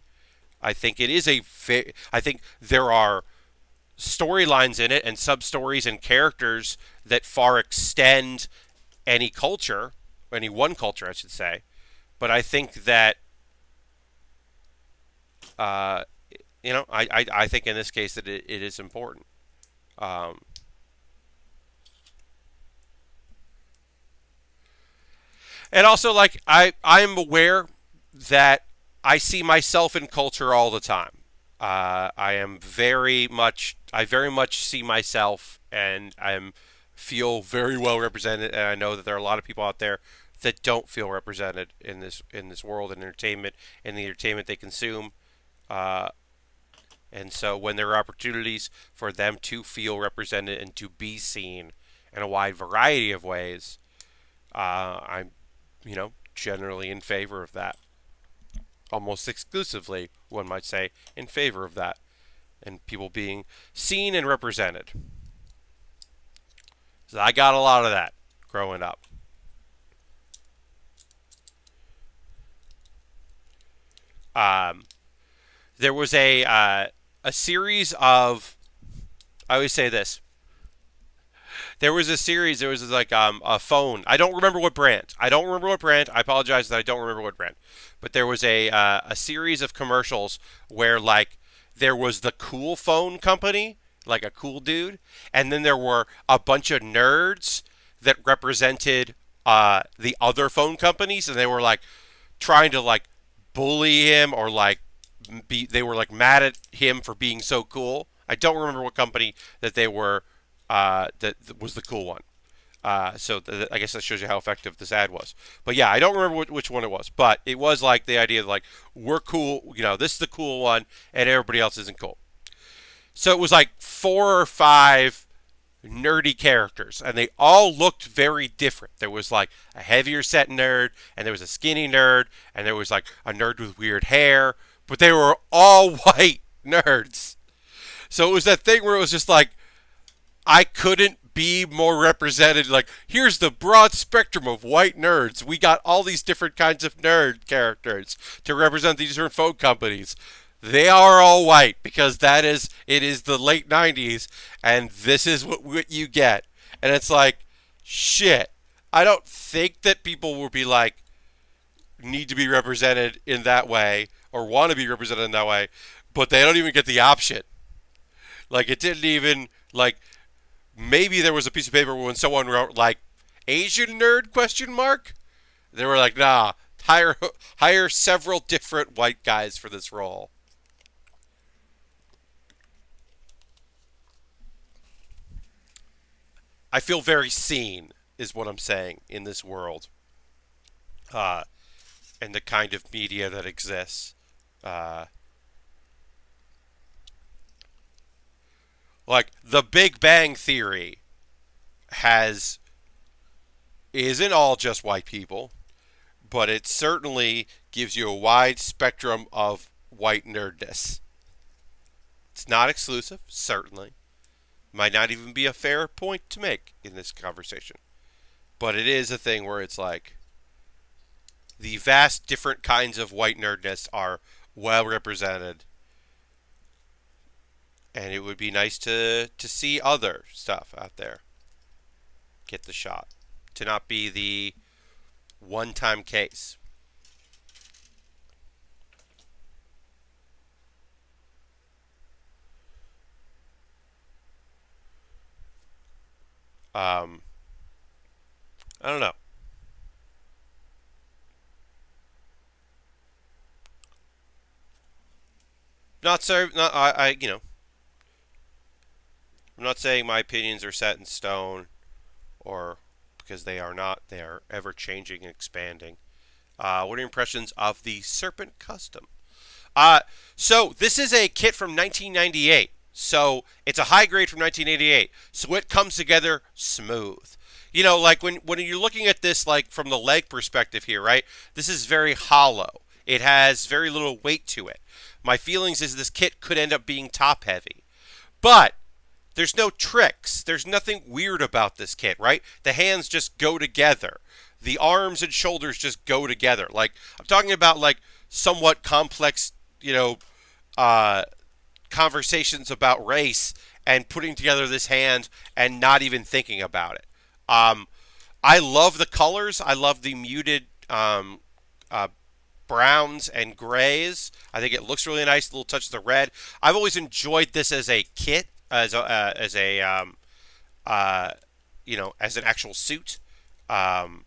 I think it is I think there are storylines in it and sub stories and characters that far extend any culture, any one culture, I should say. But I think that uh, I think in this case that it is important. Um, and also, like I'm aware that I see myself in culture all the time. I very much see myself, and I feel very well represented. And I know that there are a lot of people out there that don't feel represented in this world and entertainment and the entertainment they consume. Uh, and so, when there are opportunities for them to feel represented and to be seen in a wide variety of ways, I'm, generally in favor of that. Almost exclusively, one might say, in favor of that, and people being seen and represented. So I got a lot of that growing up. Um, there was a series of, I always say this. There was a series. There was like a phone. I don't remember what brand. I don't remember what brand. I apologize that I don't remember what brand. But there was a series of commercials where like there was the cool phone company, like a cool dude, and then there were a bunch of nerds that represented the other phone companies, and they were like trying to like bully him or like they were like mad at him for being so cool. I don't remember what company that they were that was the cool one. I guess that shows you how effective this ad was. But yeah, I don't remember which one it was. But it was like the idea of like, we're cool, this is the cool one, and everybody else isn't cool. So it was like 4 or 5 nerdy characters, and they all looked very different. There was like a heavier set nerd, and there was a skinny nerd, and there was like a nerd with weird hair, but they were all white nerds. So it was that thing where it was just like, I couldn't be more represented. Like, here's the broad spectrum of white nerds. We got all these different kinds of nerd characters to represent these different phone companies. They are all white because it is the late 90s, and this is what you get. And it's like, shit. I don't think that people will be like, need to be represented in that way or want to be represented in that way, but they don't even get the option. Like, it didn't even, like, maybe there was a piece of paper when someone wrote, like, Asian nerd, question mark? They were like, nah, hire several different white guys for this role. I feel very seen, is what I'm saying, in this world. Uh, and the kind of media that exists. Uh, like, the Big Bang Theory has isn't all just white people, but it certainly gives you a wide spectrum of white nerdness. It's not exclusive, certainly. Might not even be a fair point to make in this conversation. But it is a thing where it's like the vast different kinds of white nerdness are well represented. And it would be nice to see other stuff out there get the shot. To not be the one-time case. Um, I don't know. Not so. Not I. You know. I'm not saying my opinions are set in stone, or because they are not. They are ever changing and expanding. What are your impressions of the Serpent Custom? Uh, so this is a kit from 1998. So it's a high grade from 1988. So it comes together smooth. You know, like when you're looking at this, like from the leg perspective here, right? This is very hollow. It has very little weight to it. My feelings is this kit could end up being top heavy, but there's no tricks. There's nothing weird about this kit, right? The hands just go together. The arms and shoulders just go together. Like, I'm talking about like somewhat complex, you know, uh, conversations about race and putting together this hand and not even thinking about it. Um, I love the colors. I love the muted uh, browns and grays. I think it looks really nice. A little touch of the red. I've always enjoyed this as a kit, as a uh, you know, as an actual suit. Um,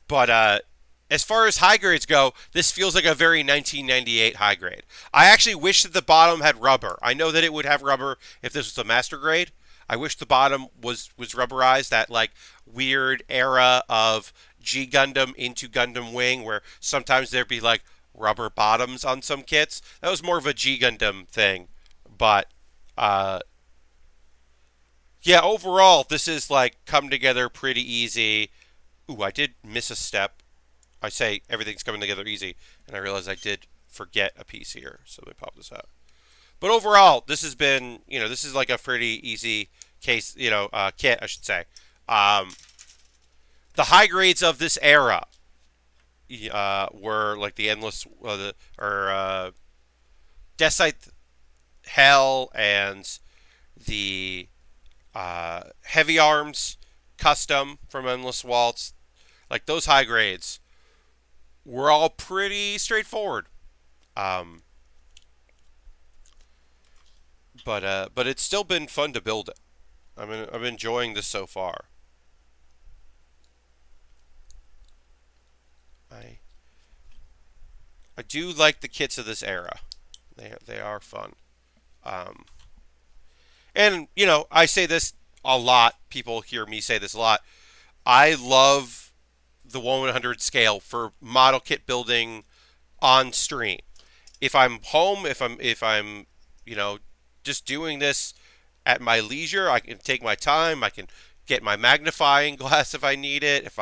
but as far as high grades go, this feels like a very 1998 high grade. I actually wish that the bottom had rubber. I know that it would have rubber if this was a master grade. I wish the bottom was rubberized. That like weird era of G Gundam into Gundam Wing, where sometimes there'd be like rubber bottoms on some kits. That was more of a G Gundam thing. But uh, yeah, overall, this is like come together pretty easy. Ooh, I did miss a step. I say everything's coming together easy, and I realize I did forget a piece here. So let me pop this out. But overall, this has been, you know, this is like a pretty easy case, you know, kit, I should say. Um, the high grades of this era were like the Endless, Decite Hell and the Heavy Arms Custom from Endless Waltz. Like those high grades were all pretty straightforward. Um, but it's still been fun to build it. I'm enjoying this so far. I I do like the kits of this era. They are fun. Um, and you know, I say this a lot. People hear me say this a lot. I love the 1/100 scale for model kit building on stream. If I'm home, if I'm you know just doing this at my leisure, I can take my time. I can get my magnifying glass if I need it, if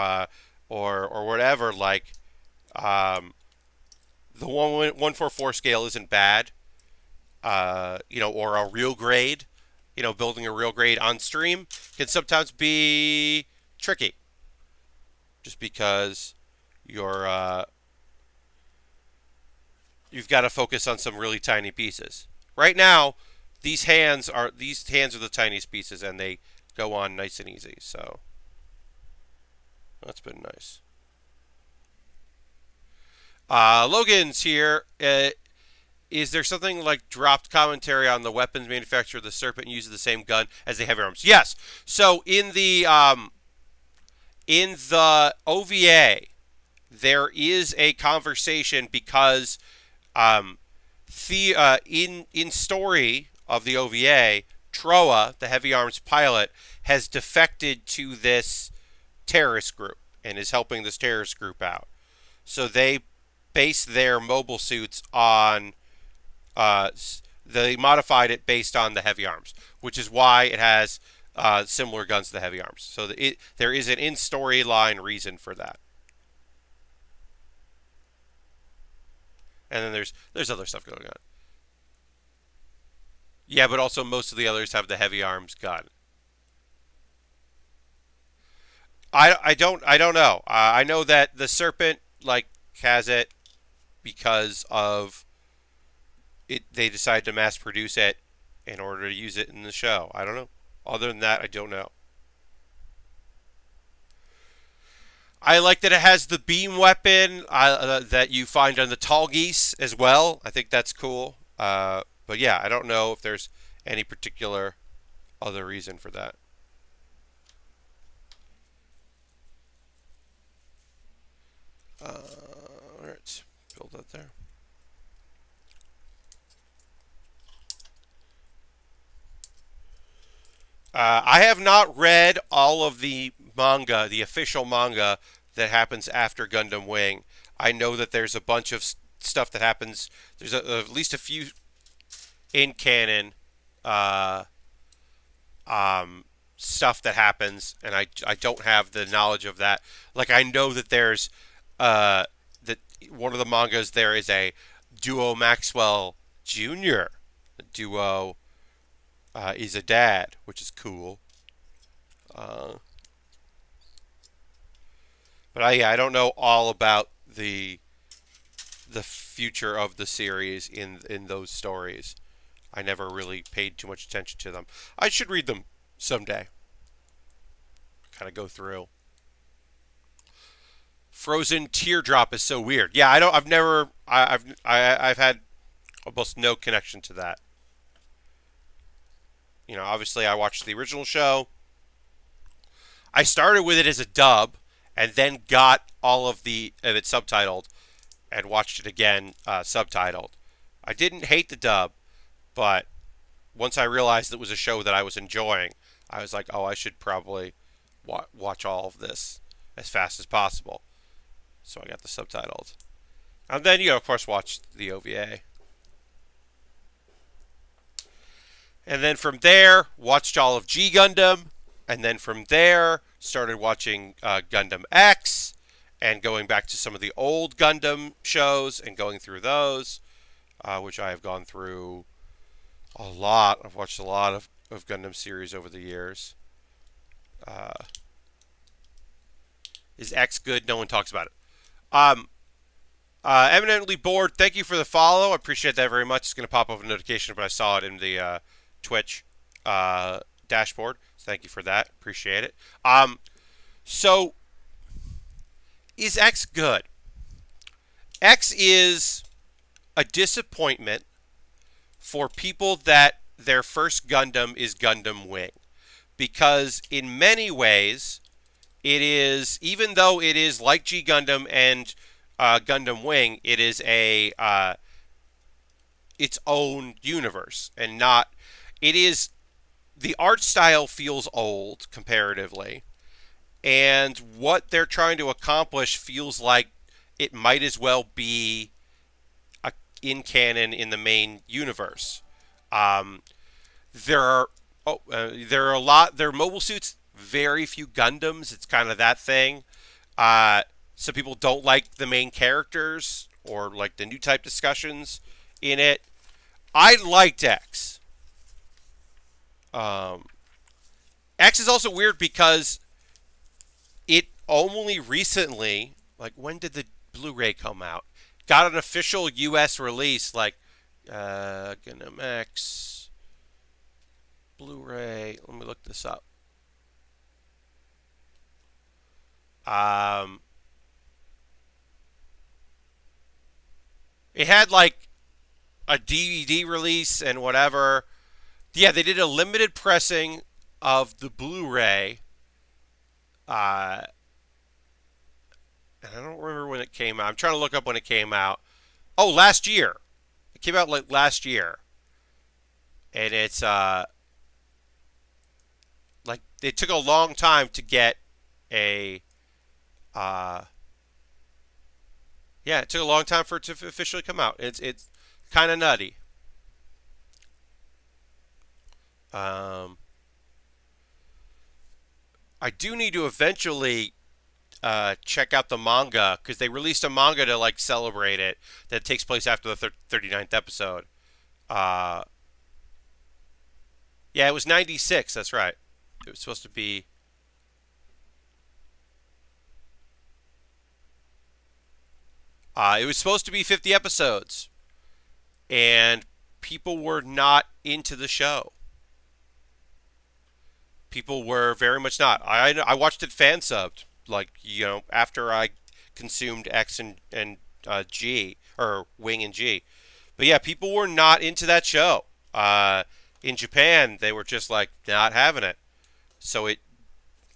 or whatever. Like um, the 144 scale isn't bad. You know, or a real grade. building a real grade on stream can sometimes be tricky, just because you're you've got to focus on some really tiny pieces. Right now, these hands are the tiniest pieces, and they go on nice and easy. So that's been nice. Logan's here. Is there something like dropped commentary on the weapons manufacturer? The Serpent uses the same gun as the heavy arms. Yes. So in the OVA, there is a conversation because in story of the OVA, Troa, the heavy arms pilot, has defected to this terrorist group and is helping this terrorist group out. So they base their mobile suits on they modified it based on the heavy arms, which is why it has similar guns to the heavy arms. So there is an in-storyline reason for that. And then there's other stuff going on. Yeah, but also most of the others have the heavy arms gun. I don't know. I know that the Serpent has it because of it. They decided to mass produce it in order to use it in the show. I don't know. Other than that, I don't know. I like that it has the beam weapon that you find on the tall geese as well. I think that's cool. But yeah, I don't know if there's any particular other reason for that. All right, build that there. I have not read all of the manga, the official manga that happens after Gundam Wing. I know that there's a bunch of stuff that happens. There's at least a few in canon stuff that happens, and I don't have the knowledge of that. Like, I know that there's that one of the mangas there is a Duo Maxwell Jr. Duo is a dad, which is cool. But I don't know all about the future of the series in those stories. I never really paid too much attention to them. I should read them someday. Kind of go through. Frozen Teardrop is so weird. Yeah, I've had almost no connection to that. Obviously I watched the original show. I started with it as a dub and then got all of it subtitled and watched it again subtitled. I didn't hate the dub, but once I realized it was a show that I was enjoying, I was like, oh, I should probably watch all of this as fast as possible. So I got the subtitled. And then, of course, watched the OVA. And then from there, watched all of G Gundam. And then from there, started watching Gundam X. And going back to some of the old Gundam shows and going through those. Which I have gone through a lot. I've watched a lot of Gundam series over the years. Is X good? No one talks about it. Eminently Bored, thank you for the follow. I appreciate that very much. It's going to pop up a notification, but I saw it in the Twitch dashboard. So thank you for that. Appreciate it. So, is X good? X is a disappointment for people that their first Gundam is Gundam Wing. Because in many ways, it is, even though it is like G Gundam and Gundam Wing, it is its own universe and not. It is, the art style feels old comparatively, and what they're trying to accomplish feels like it might as well be in canon in the main universe. There are a lot. There are mobile suits. Very few Gundams. It's kind of that thing. Some people don't like the main characters or like the new type discussions in it. I liked X. Um, X is also weird because it only recently, like when did the Blu-ray come out? Got an official U.S. release, like Gundam X Blu-ray. Let me look this up. Um, it had like a DVD release and whatever. Yeah, they did a limited pressing of the Blu-ray. Uh, and I don't remember when it came out. I'm trying to look up when it came out. Oh, last year. It came out like last year, and it's like it took a long time to get a uh yeah, it took a long time for it to officially come out. It's kind of nutty. Um, I do need to eventually check out the manga because they released a manga to like celebrate it that takes place after the 39th episode. Uh, yeah, it was 96. That's right. It was supposed to be. It was supposed to be 50 episodes, and people were not into the show. People were very much not. I watched it fan subbed, like after I consumed X and G or Wing and G. But yeah, people were not into that show. In Japan, they were just like not having it. So it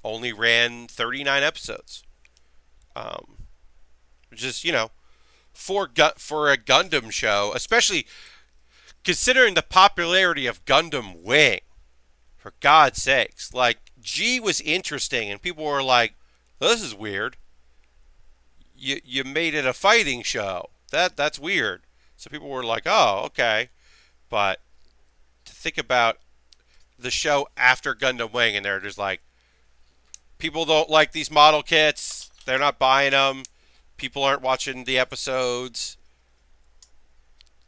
only ran 39 episodes. Um, just for a Gundam show, especially considering the popularity of Gundam Wing. For God's sakes, like G was interesting, and people were like, "This is weird. You made it a fighting show. That's weird." So people were like, "Oh, okay." But to think about the show after Gundam Wing, and they're just like, people don't like these model kits. They're not buying them. People aren't watching the episodes.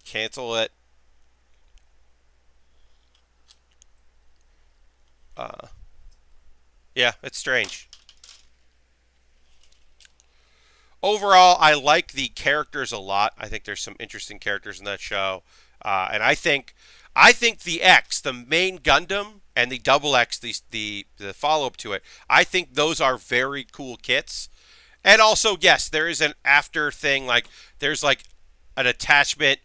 Cancel it. Uh, yeah, it's strange. Overall, I like the characters a lot. I think there's some interesting characters in that show, and I think the X, the main Gundam, and the Double X, the follow up to it, I think those are very cool kits. And also, yes, there is an after thing. Like there's like an attachment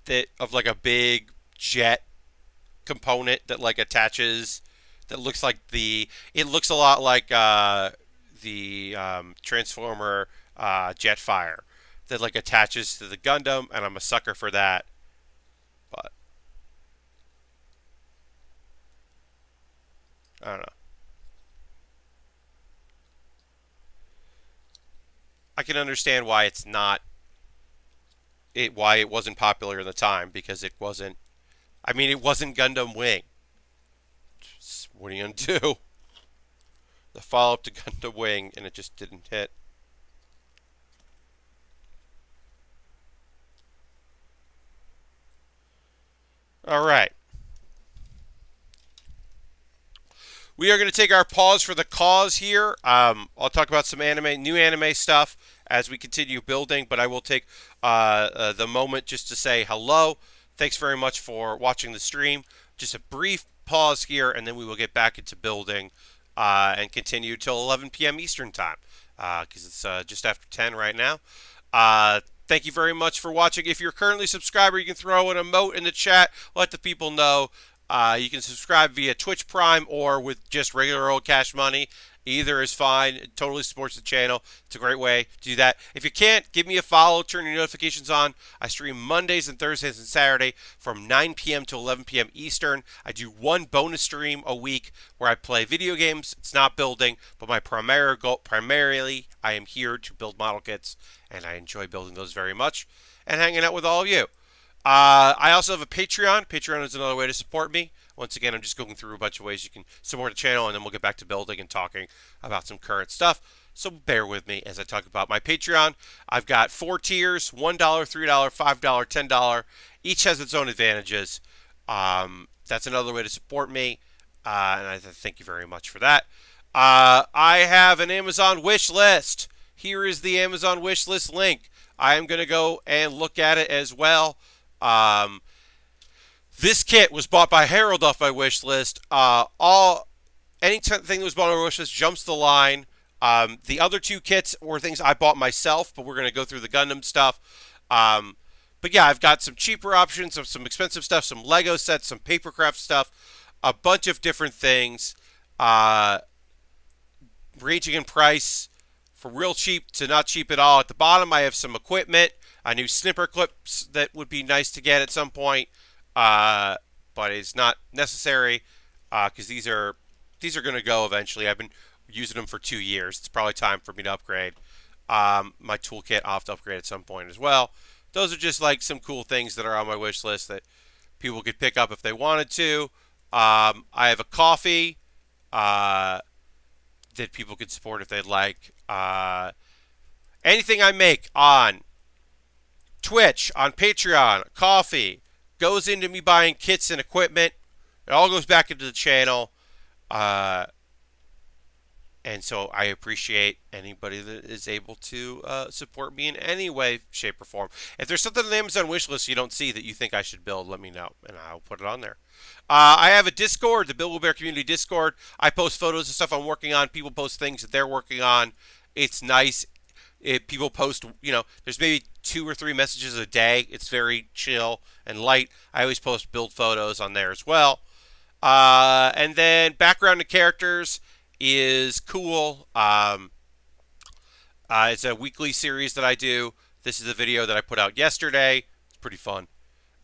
that of like a big jet component that like attaches. That looks like it looks a lot like the Transformer Jetfire that like attaches to the Gundam, and I'm a sucker for that. But I don't know. I can understand why it's not why it wasn't popular in the time because it wasn't. I mean, it wasn't Gundam Wing. What are you gonna do? The follow up to Gundam Wing, and it just didn't hit. All right. We are going to take our pause for the cause here. I'll talk about some new anime stuff as we continue building, but I will take the moment just to say hello. Thanks very much for watching the stream. Just a brief pause here, and then we will get back into building and continue till 11 p.m. Eastern time because it's just after 10 right now. Thank you very much for watching. If you're currently a subscriber, you can throw an emote in the chat. Let the people know. You can subscribe via Twitch Prime or with just regular old cash money. Either is fine. It totally supports the channel. It's a great way to do that. If you can't, give me a follow. Turn your notifications on. I stream Mondays and Thursdays and Saturday from 9 p.m. to 11 p.m. Eastern. I do one bonus stream a week where I play video games. It's not building, but my primarily, I am here to build model kits, and I enjoy building those very much and hanging out with all of you. I also have a Patreon. Patreon is another way to support me. Once again, I'm just going through a bunch of ways you can support the channel, and then we'll get back to building and talking about some current stuff. So bear with me as I talk about my Patreon. I've got 4 tiers, $1, $3, $5, $10. Each has its own advantages. That's another way to support me. And I thank you very much for that. I have an Amazon wish list. Here is the Amazon wish list link. I am going to go and look at it as well. Um, this kit was bought by Harold off my wish list. Anything that was bought on my wish list jumps the line. The other two kits were things I bought myself, but we're going to go through the Gundam stuff. But yeah, I've got some cheaper options, some expensive stuff, some Lego sets, some papercraft stuff, a bunch of different things, ranging in price from real cheap to not cheap at all. At the bottom, I have some equipment, new snipper clips that would be nice to get at some point, but it's not necessary because these are going to go eventually. I've been using them for 2 years. It's probably time for me to upgrade. My toolkit I'll have to upgrade at some point as well. Those are just like some cool things that are on my wish list that people could pick up if they wanted to. I have a coffee that people could support if they'd like. Anything I make on Twitch, on Patreon, coffee, goes into me buying kits and equipment. It all goes back into the channel. And so I appreciate anybody that is able to support me in any way, shape, or form. If there's something on the Amazon wish list you don't see that you think I should build, let me know, and I'll put it on there. I have a Discord, the Bill Baer Community Discord. I post photos of stuff I'm working on. People post things that they're working on. It's nice. People post, there's maybe 2 or 3 messages a day. It's very chill and light. I always post build photos on there as well. And then background to characters is cool. It's a weekly series that I do. This is a video that I put out yesterday. It's pretty fun.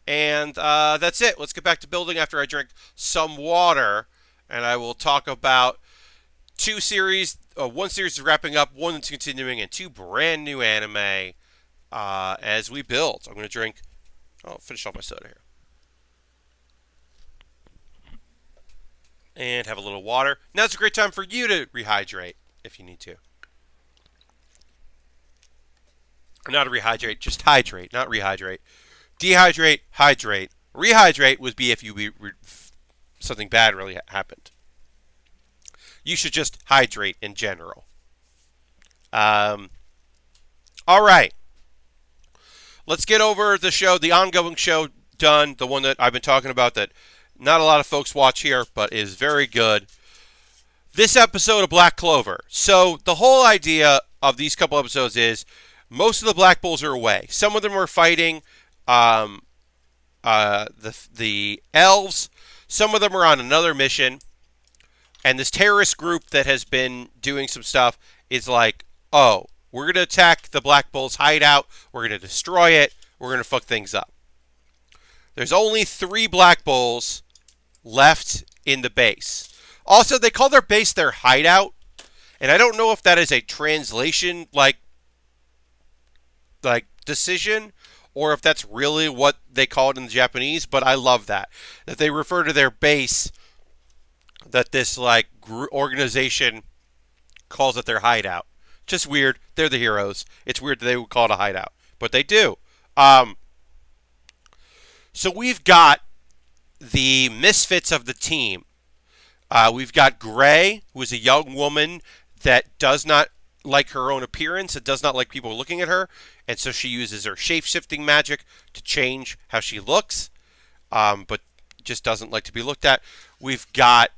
And that's it. Let's get back to building after I drink some water. And I will talk about 2 series. 1 series is wrapping up, 1 that's continuing, and 2 brand new anime as we build. I'm going to drink. I'll finish off my soda here. And have a little water. Now's a great time for you to rehydrate if you need to. Not rehydrate, just hydrate, not rehydrate. Dehydrate, hydrate. Rehydrate would be if something bad really happened. You should just hydrate in general. All right. Let's get over the show, the ongoing show done, the one that I've been talking about that not a lot of folks watch here, but is very good. This episode of Black Clover. So the whole idea of these couple episodes is most of the Black Bulls are away. Some of them are fighting the elves. Some of them are on another mission. And this terrorist group that has been doing some stuff is like, oh, we're going to attack the Black Bulls hideout. We're going to destroy it. We're going to fuck things up. There's only 3 Black Bulls left in the base. Also, they call their base their hideout, and I don't know if that is a translation like decision or if that's really what they call it in the Japanese, but I love that they refer to their base, that this organization calls it their hideout. Just weird. They're the heroes. It's weird that they would call it a hideout, but they do. So we've got the misfits of the team. We've got Gray, who is a young woman that does not like her own appearance and does not like people looking at her, and so she uses her shape-shifting magic to change how she looks, but just doesn't like to be looked at. We've got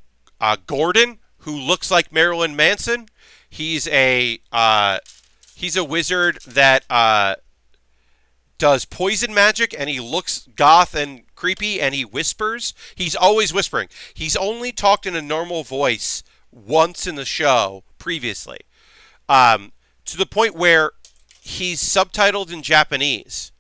Gordon, who looks like Marilyn Manson. He's a wizard that does poison magic, and he looks goth and creepy, and he whispers. He's always whispering. He's only talked in a normal voice once in the show previously, to the point where he's subtitled in Japanese,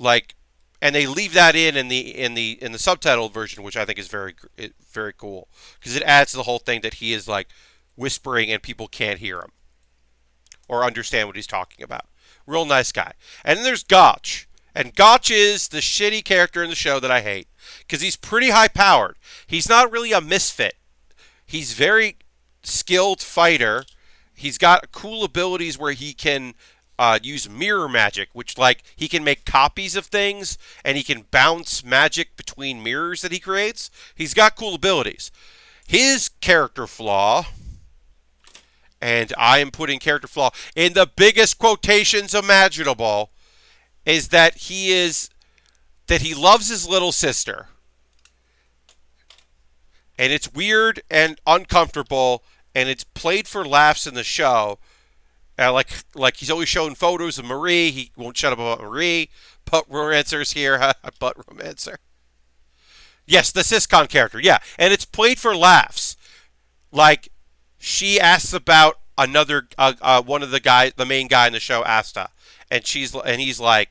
and they leave that in the subtitled version, which I think is very cool because it adds to the whole thing that he is whispering and people can't hear him or understand what he's talking about. Real nice guy. And then there's Gotch. And Gotch is the shitty character in the show that I hate because he's pretty high-powered. He's not really a misfit. He's very skilled fighter. He's got cool abilities where he can use mirror magic, which he can make copies of things and he can bounce magic between mirrors that he creates. He's got cool abilities. His character flaw, and I am putting character flaw in the biggest quotations imaginable, is that he loves his little sister. And it's weird and uncomfortable, and it's played for laughs in the show. Like he's always showing photos of Marie. He won't shut up about Marie. Butt romancer's here. Butt romancer. Yes, the Siscon character. Yeah, and it's played for laughs. Like she asks about another one of the main guy in the show, Asta, and he's like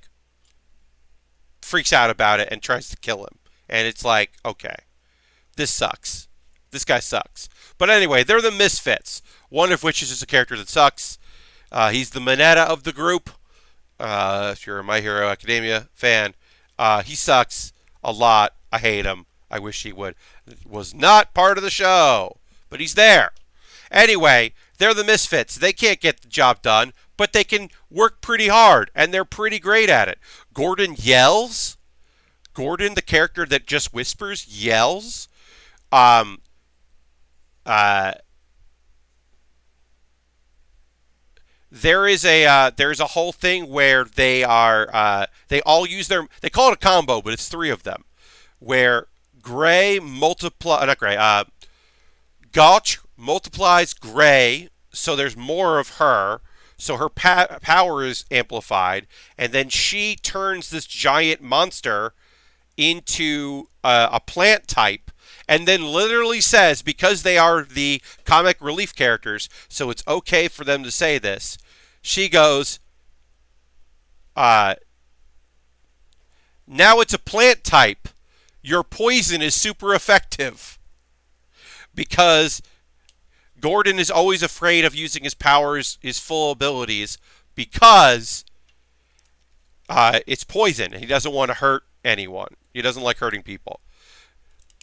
freaks out about it and tries to kill him. And it's like, okay, this sucks. This guy sucks. But anyway, they're the misfits. One of which is just a character that sucks. He's the Mineta of the group. If you're a My Hero Academia fan, he sucks a lot. I hate him. I wish he was not part of the show, but he's there. Anyway, they're the misfits. They can't get the job done, but they can work pretty hard, and they're pretty great at it. Gordon yells. Gordon, the character that just whispers, yells. There's a whole thing where they all use they call it a combo, but it's three of them, where Gotch multiplies Gray, so there's more of her, so her power is amplified, and then she turns this giant monster into a plant type, and then literally says, because they are the comic relief characters, so it's okay for them to say this, she goes, now it's a plant type. Your poison is super effective. Because Gordon is always afraid of using his powers, his full abilities, because it's poison, and he doesn't want to hurt anyone. He doesn't like hurting people.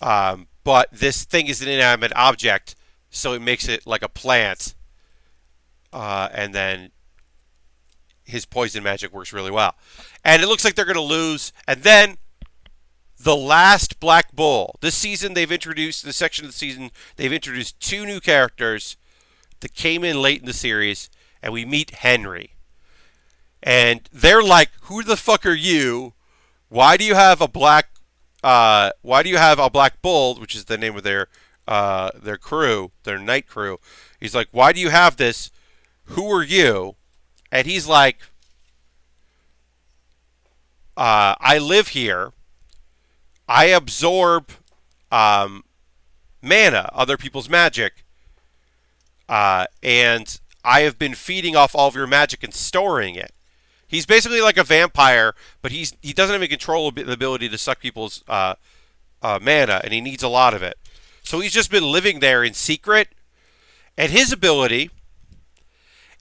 But this thing is an inanimate object, so it makes it like a plant. And then his poison magic works really well. And it looks like they're going to lose. And then the last Black Bull. This season, this section of the season, they've introduced two new characters that came in late in the series, and we meet Henry. And they're like, who the fuck are you? Why do you have a black bull, which is the name of their crew, their night crew? He's like, why do you have this? Who are you? And he's like, I live here. I absorb mana, other people's magic, and I have been feeding off all of your magic and storing it. He's basically like a vampire, but he doesn't have any control of the ability to suck people's mana, and he needs a lot of it. So he's just been living there in secret, and his ability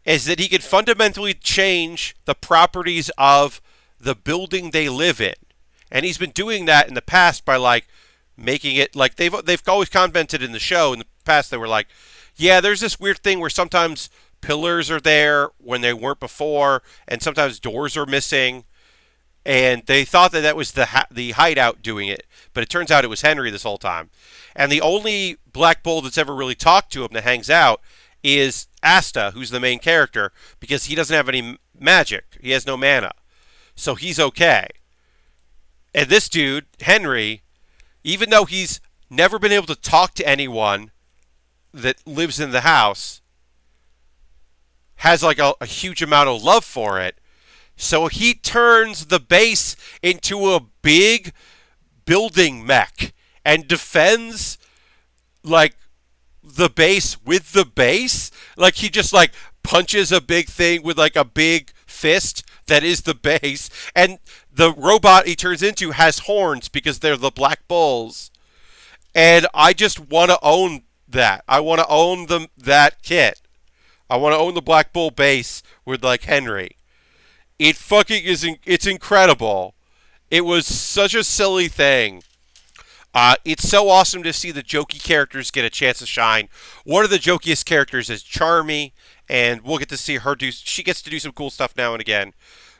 is that he can fundamentally change the properties of the building they live in. And he's been doing that in the past by like making it like they've always commented in the show in the past. They were like, yeah, there's this weird thing where sometimes pillars are there when they weren't before, and sometimes doors are missing. And they thought that was the hideout doing it, but it turns out it was Henry this whole time. And the only Black Bull that's ever really talked to him that hangs out is Asta, who's the main character, because he doesn't have any magic. He has no mana. So he's okay. And this dude, Henry, even though he's never been able to talk to anyone that lives in the house, has like a huge amount of love for it. So he turns the base into a big building mech and defends like the base with the base. Like he just like punches a big thing with like a big fist that is the base, and the robot he turns into has horns because they're the Black Bulls. And I just want to own that. I want to own that kit. I want to own the Black Bull base with like Henry. It fucking is. It's incredible. It was such a silly thing. It's so awesome to see the jokey characters get a chance to shine. One of the jokiest characters is Charmy, and we'll get to see her she gets to do some cool stuff now and again.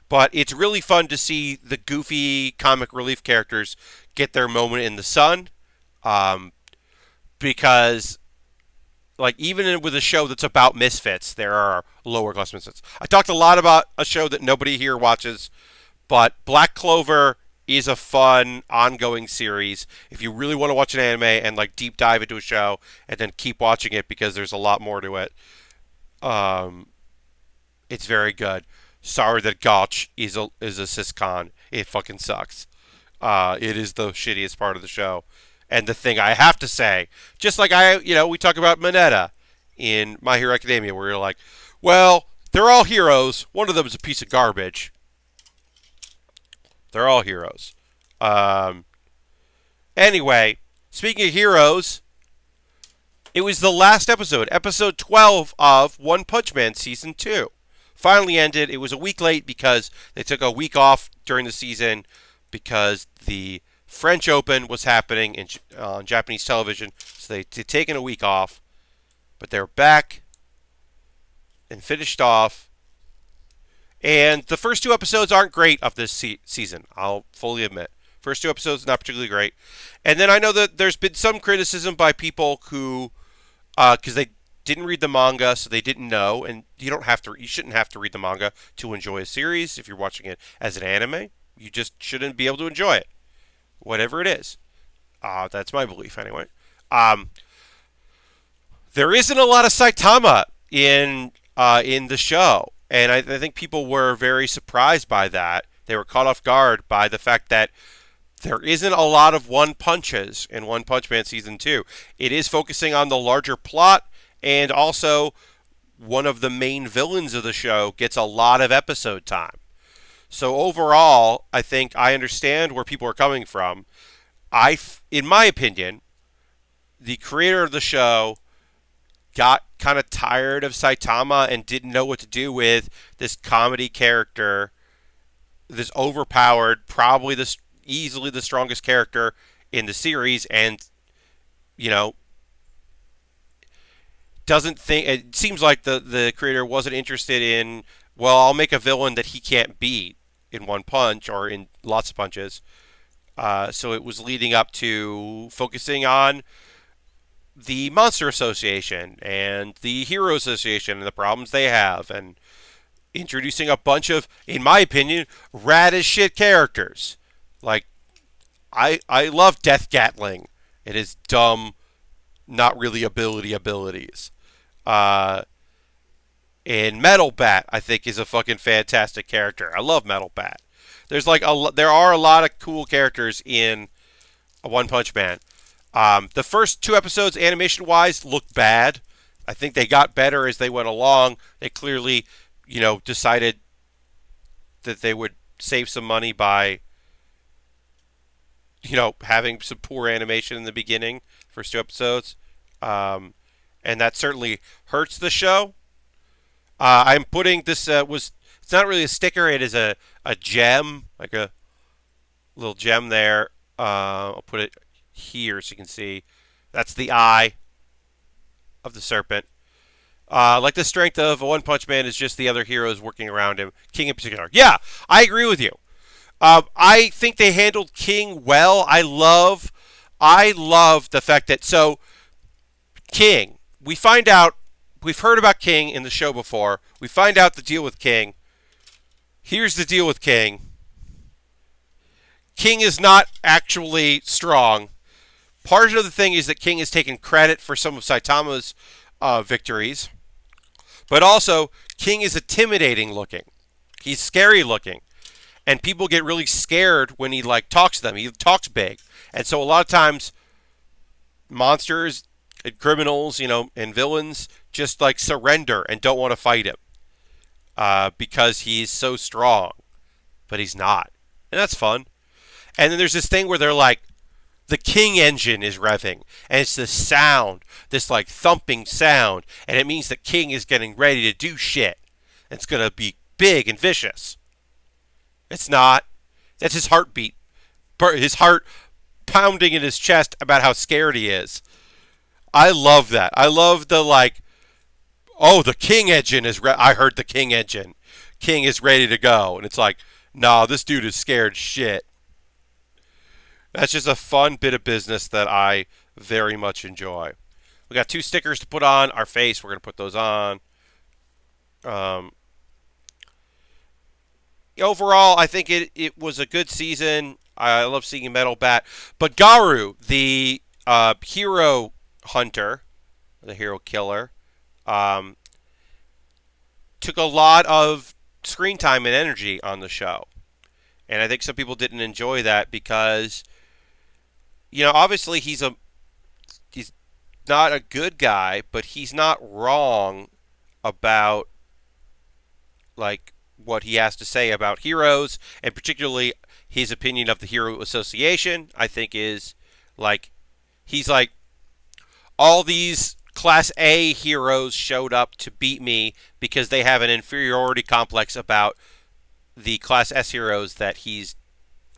But it's really fun to see the goofy comic relief characters get their moment in the sun. because like even with a show that's about misfits, there are lower class misfits. I talked a lot about a show that nobody here watches, but Black Clover is a fun ongoing series. If you really want to watch an anime and like deep dive into a show and then keep watching it because there's a lot more to it, um, it's very good. Sorry that Gotch is a siscon. It fucking sucks. It is the shittiest part of the show. And the thing I have to say, just like we talk about Mineta in My Hero Academia, where you're like, well, they're all heroes. One of them is a piece of garbage. They're all heroes. Um, anyway, speaking of heroes, it was the last episode 12 of One Punch Man Season 2. Finally ended. It was a week late because they took a week off during the season because the French Open was happening on Japanese television. So they'd taken a week off. But they're back and finished off. And the first two episodes aren't great of this season, I'll fully admit. First two episodes, not particularly great. And then I know that there's been some criticism by people who, because they didn't read the manga, so they didn't know. And you shouldn't have to read the manga to enjoy a series if you're watching it as an anime. You just shouldn't be able to enjoy it, whatever it is. That's my belief, anyway. There isn't a lot of Saitama in the show. And I think people were very surprised by that. They were caught off guard by the fact that there isn't a lot of one punches in One Punch Man Season 2. It is focusing on the larger plot, and also one of the main villains of the show gets a lot of episode time. So overall, I think I understand where people are coming from. In my opinion, the creator of the show got kind of tired of Saitama and didn't know what to do with this comedy character, this overpowered, probably easily the strongest character in the series, and doesn't think it seems like the creator wasn't interested in, well, I'll make a villain that he can't beat in one punch or in lots of punches. So it was leading up to focusing on the Monster Association and the Hero Association and the problems they have, and introducing a bunch of, in my opinion, rad as shit characters. Like, I love Death Gatling and his dumb, not really abilities. And Metal Bat, I think, is a fucking fantastic character. I love Metal Bat. There are a lot of cool characters in One Punch Man. The first two episodes, animation-wise, looked bad. I think they got better as they went along. They clearly, decided that they would save some money by, having some poor animation in the beginning, first two episodes. And that certainly hurts the show. I'm putting this, it's not really a sticker, it is a gem, like a little gem there. I'll put it here so you can see. That's the eye of the Serpent. Like the strength of a One Punch Man is just the other heroes working around him. King in particular. Yeah, I agree with you. I think they handled King well. I love the fact that, so King, we've heard about King in the show before. We find out the deal with King. Here's the deal with King. King is not actually strong. Part of the thing is that King has taken credit for some of Saitama's victories. But also, King is intimidating looking. He's scary looking. And people get really scared when he talks to them. He talks big. And so a lot of times, monsters and criminals, and villains just surrender and don't want to fight him. Because he's so strong. But he's not. And that's fun. And then there's this thing where they're like, the King engine is revving, and it's this sound, this thumping sound, and it means that King is getting ready to do shit. It's going to be big and vicious. It's not. That's his heartbeat. His heart pounding in his chest about how scared he is. I love that. I love the the King engine is I heard the King engine. King is ready to go. And it's nah, this dude is scared shit. That's just a fun bit of business that I very much enjoy. We got 2 stickers to put on our face. We're going to put those on. Um, Overall, I think it was a good season. I love seeing Metal Bat. But Garu, the hero hunter, the hero killer, um, took a lot of screen time and energy on the show. And I think some people didn't enjoy that because, obviously he's not a good guy, but he's not wrong about like what he has to say about heroes, and particularly his opinion of the Hero Association. I think is like he's like, all these Class A heroes showed up to beat me because they have an inferiority complex about the Class S heroes that he's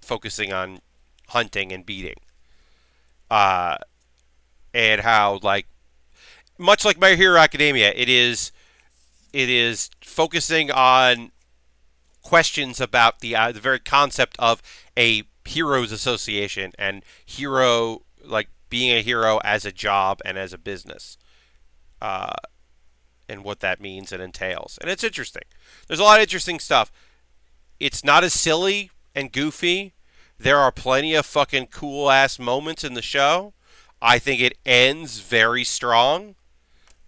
focusing on hunting and beating. Uh, and how, like, much like My Hero Academia, it is focusing on questions about the very concept of a heroes association and being a hero as a job and as a business, uh, and what that means and entails. And it's interesting. There's a lot of interesting stuff. It's not as silly and goofy. There are plenty of fucking cool ass moments in the show. I think it ends very strong,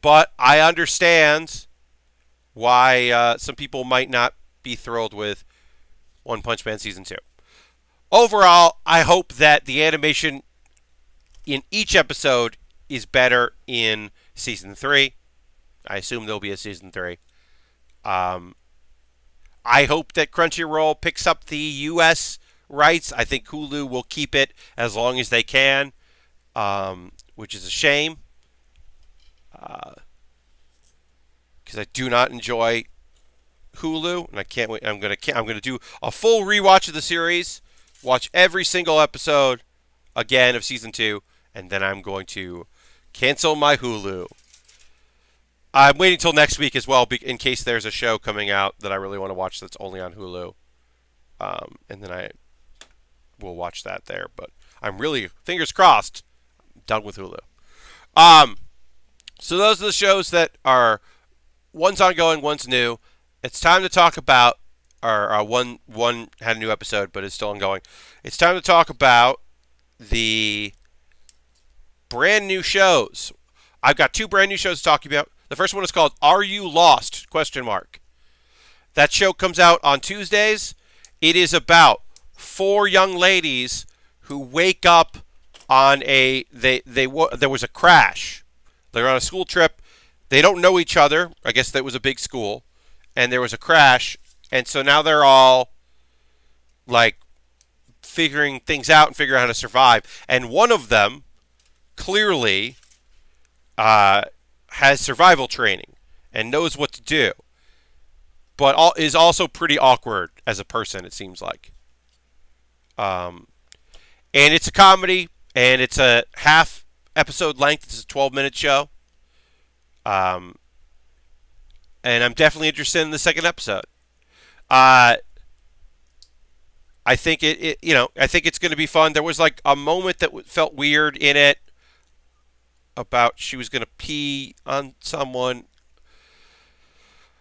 but I understand why some people might not be thrilled with One Punch Man Season 2. Overall, I hope that the animation in each episode is better in Season 3. I assume there'll be a Season 3. I hope that Crunchyroll picks up the U.S. rights. I think Hulu will keep it as long as they can, which is a shame, because I do not enjoy Hulu, and I can't wait. I'm gonna do a full rewatch of the series, watch every single episode again of Season 2, and then I'm going to cancel my Hulu. I'm waiting till next week as well, in case there's a show coming out that I really want to watch that's only on Hulu, and then I will watch that there. But I'm really, fingers crossed, done with Hulu. So those are the shows that are, one's ongoing, one's new. It's time to talk about, or one had a new episode, but it's still ongoing. It's time to talk about the brand new shows. I've got 2 brand new shows to talk about. The first one is called Are You Lost? ? That show comes out on Tuesdays. It is about 4 young ladies who wake up on there was a crash. They're on a school trip. They don't know each other. I guess that was a big school. And there was a crash. And so now they're all like figuring things out and figuring out how to survive. And one of them clearly has survival training and knows what to do, but is also pretty awkward as a person, it seems like. And it's a comedy, and it's a half episode length. It's a 12-minute show. And I'm definitely interested in the second episode. I think I think it's going to be fun. There was like a moment that felt weird in it about she was going to pee on someone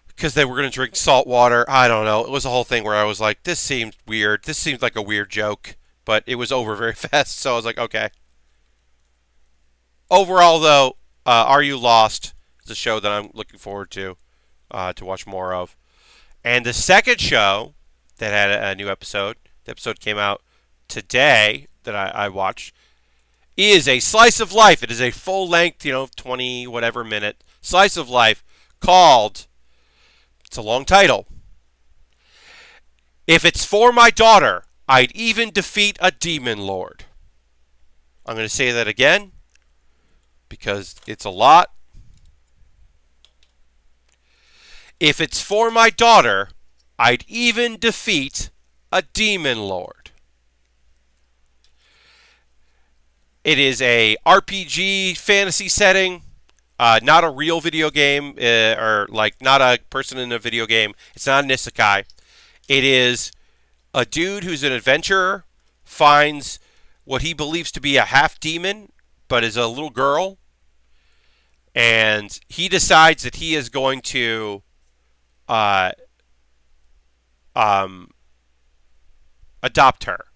because they were going to drink salt water. I don't know. It was a whole thing where I was like, this seemed weird. This seemed like a weird joke, but it was over very fast, so I was like, okay. Overall, though, Are You Lost? It's a show that I'm looking forward to watch more of. And the second show that had a new episode, the episode came out today that I watched, is a slice of life. It is a full-length, 20 whatever minute slice of life called, it's a long title, If It's For My Daughter, I'd Even Defeat a Demon Lord. I'm going to say that again because it's a lot. If it's for my daughter, I'd even defeat a demon lord. It is a RPG fantasy setting, not a real video game, or like not a person in a video game. It's not an isekai. It is a dude who's an adventurer, finds what he believes to be a half demon but is a little girl, and he decides that he is going to uh, um, adopt her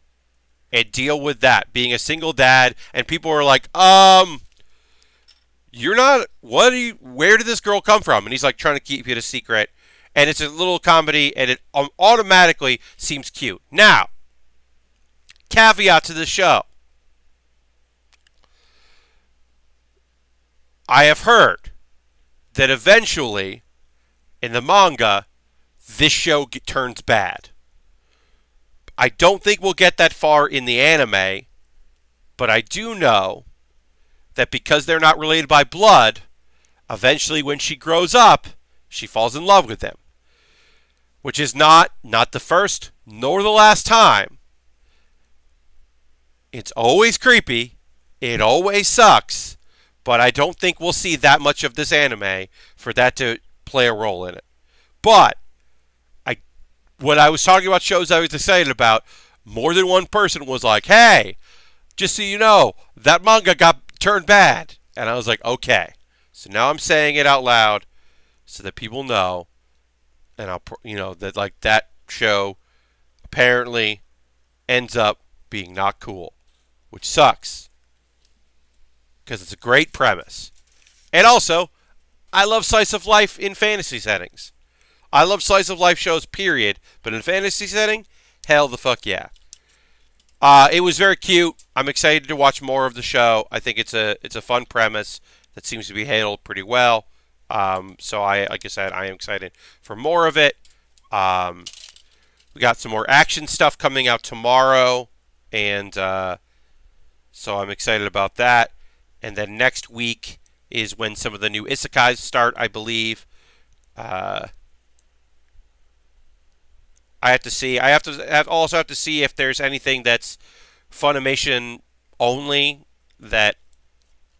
and deal with that being a single dad. And people are like, you're not. What are you? Where did this girl come from? And he's like trying to keep it a secret. And it's a little comedy, and it automatically seems cute. Now, caveat to the show: I have heard that eventually, in the manga, this show turns bad. I don't think we'll get that far in the anime, but I do know that because they're not related by blood, eventually when she grows up, she falls in love with him. Which is not the first nor the last time. It's always creepy. It always sucks. But I don't think we'll see that much of this anime for that to play a role in it. But when I was talking about shows I was excited about, more than one person was like, hey, just so you know, that manga got turned bad. And I was like, okay. So now I'm saying it out loud so that people know. And I'll, that like that show apparently ends up being not cool, which sucks because it's a great premise. And also, I love slice of life in fantasy settings. I love slice of life shows, period. But in fantasy setting, hell the fuck yeah. It was very cute. I'm excited to watch more of the show. I think it's a fun premise that seems to be handled pretty well. So like I said, I am excited for more of it. We got some more action stuff coming out tomorrow, and so I'm excited about that. And then next week is when some of the new isekais start, I believe. I have to see. I also have to see if there's anything that's Funimation only that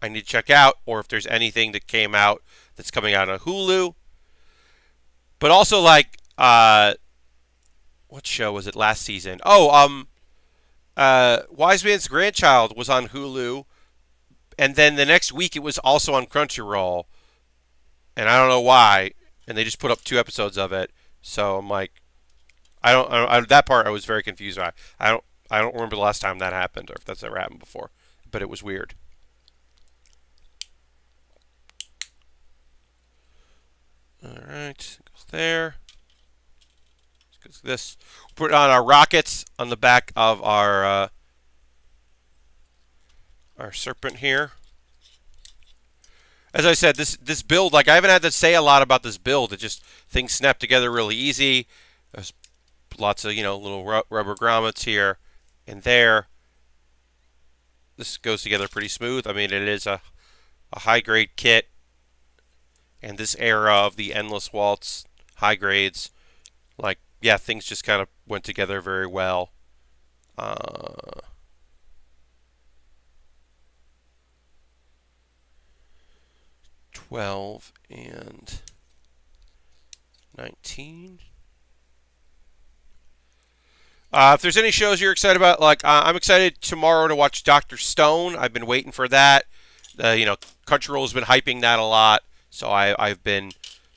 I need to check out, or if there's anything that came out that's coming out on Hulu. But also, like, what show was it last season? Oh, Wise Man's Grandchild was on Hulu, and then the next week it was also on Crunchyroll, and I don't know why, and they just put up 2 episodes of it. So I'm like, that part I was very confused by. I don't remember the last time that happened, or if that's ever happened before, but it was weird. All right, goes there. Let's go this. Put on our rockets on the back of our Serpent here. As I said, this build, like I haven't had to say a lot about this build. It just things snap together really easy. There's lots of little rubber grommets here and there. This goes together pretty smooth. I mean, it is a high grade kit. And this era of the Endless Waltz high grades, like, yeah, things just kind of went together very well. 12 and 19. If there's any shows you're excited about, like I'm excited tomorrow to watch Dr. Stone. I've been waiting for that. Crunchyroll has been hyping that a lot. So I've been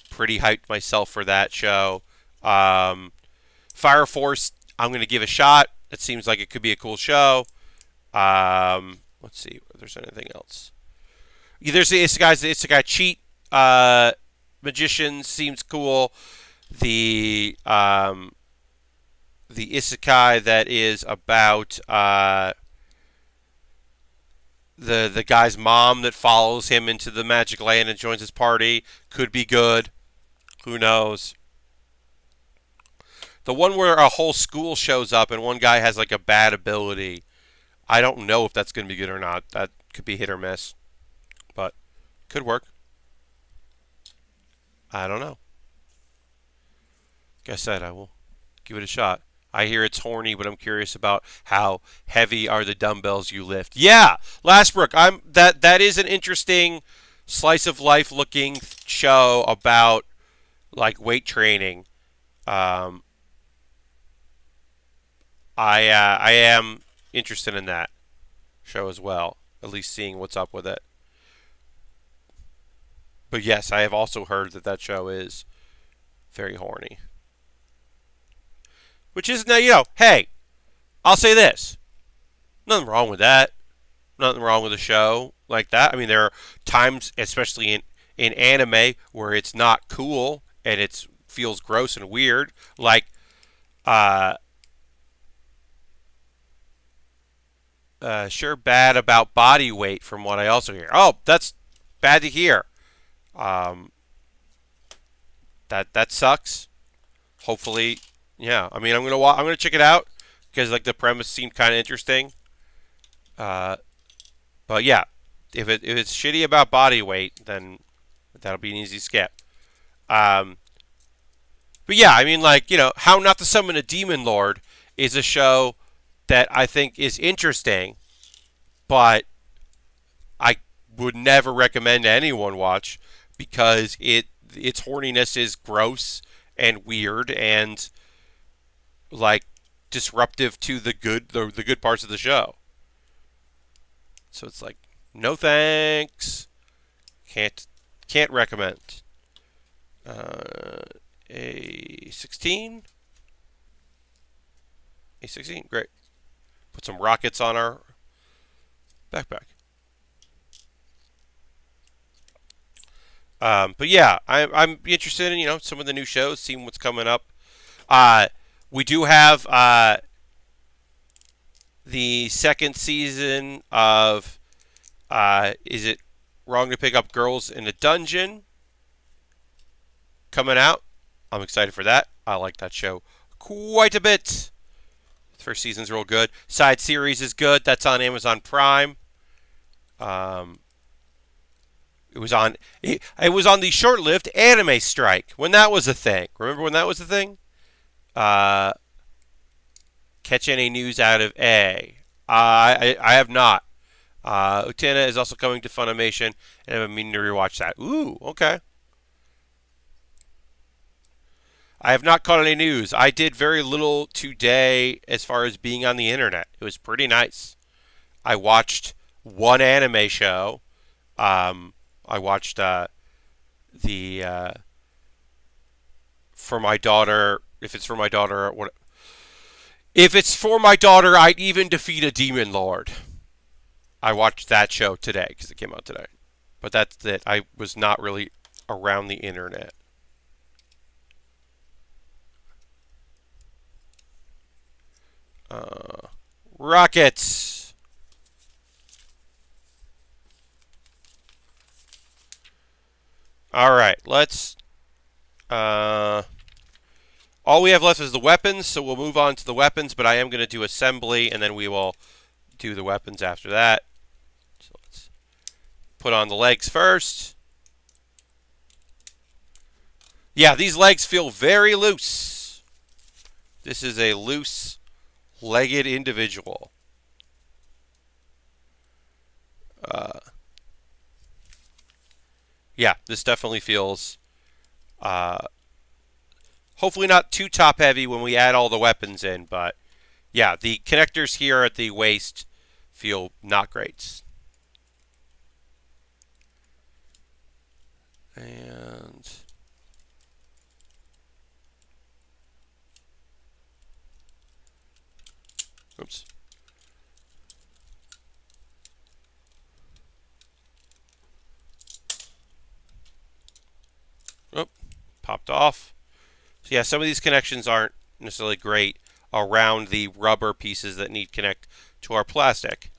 pretty hyped myself for that show. Fire Force, I'm going to give a shot. It seems like it could be a cool show. Let's see if there's anything else. There's the Isekai Cheat Magician seems cool. The Isekai that is about the guy's mom that follows him into the Magic Land and joins his party could be good. Who knows? The one where a whole school shows up and one guy has like a bad ability. I don't know if that's going to be good or not. That could be hit or miss. But could work. I don't know. Like I said, I will give it a shot. I hear it's horny, but I'm curious about how heavy are the dumbbells you lift. Yeah, Lastbrook, that is an interesting slice of life looking show about like weight training. I am interested in that show as well. at least seeing what's up with it. But yes, I have also heard that that show is very horny. Which is now, hey, I'll say this. Nothing wrong with that. Nothing wrong with a show like that. I mean, there are times, especially in anime, where it's not cool and it feels gross and weird. Like, sure, bad about body weight from what I also hear. Oh, that's bad to hear. Um, that sucks. Hopefully, yeah. I mean, I'm gonna check it out because like the premise seemed kind of interesting. Uh, but yeah, if it's shitty about body weight, then that'll be an easy skip. Um, but yeah, I mean, like How Not to Summon a Demon Lord is a show that I think is interesting, but I would never recommend anyone watch because its horniness is gross and weird and like disruptive to the good parts of the show. So it's like, no thanks. Can't recommend. A16. A16, great. Put some rockets on our backpack. But yeah, I'm interested in some of the new shows, seeing what's coming up. We do have the second season of Is It Wrong to Pick Up Girls in a Dungeon coming out. I'm excited for that. I like that show quite a bit. The first season's real good. Side series is good. That's on Amazon Prime. It was on the short-lived anime strike when that was a thing. Remember when that was a thing? Catch any news out of A? I have not. Utena is also coming to Funimation, and I've been meaning to rewatch that. Ooh, okay. I have not caught any news. I did very little today as far as being on the internet. It was pretty nice. I watched one anime show. I watched the For My Daughter. If it's for my daughter, what? If it's for my daughter, I'd even defeat a demon lord. I watched that show today because it came out today. But that's it. I was not really around the internet. Rockets. All right, let's. All we have left is the weapons, so we'll move on to the weapons. But I am going to do assembly, and then we will do the weapons after that. So let's put on the legs first. Yeah, these legs feel very loose. This is a loose-legged individual. Yeah, this definitely feels hopefully not too top-heavy when we add all the weapons in, but yeah, the connectors here at the waist feel not great. And oops. Oh, popped off. So yeah, some of these connections aren't necessarily great around the rubber pieces that need connect to our plastic.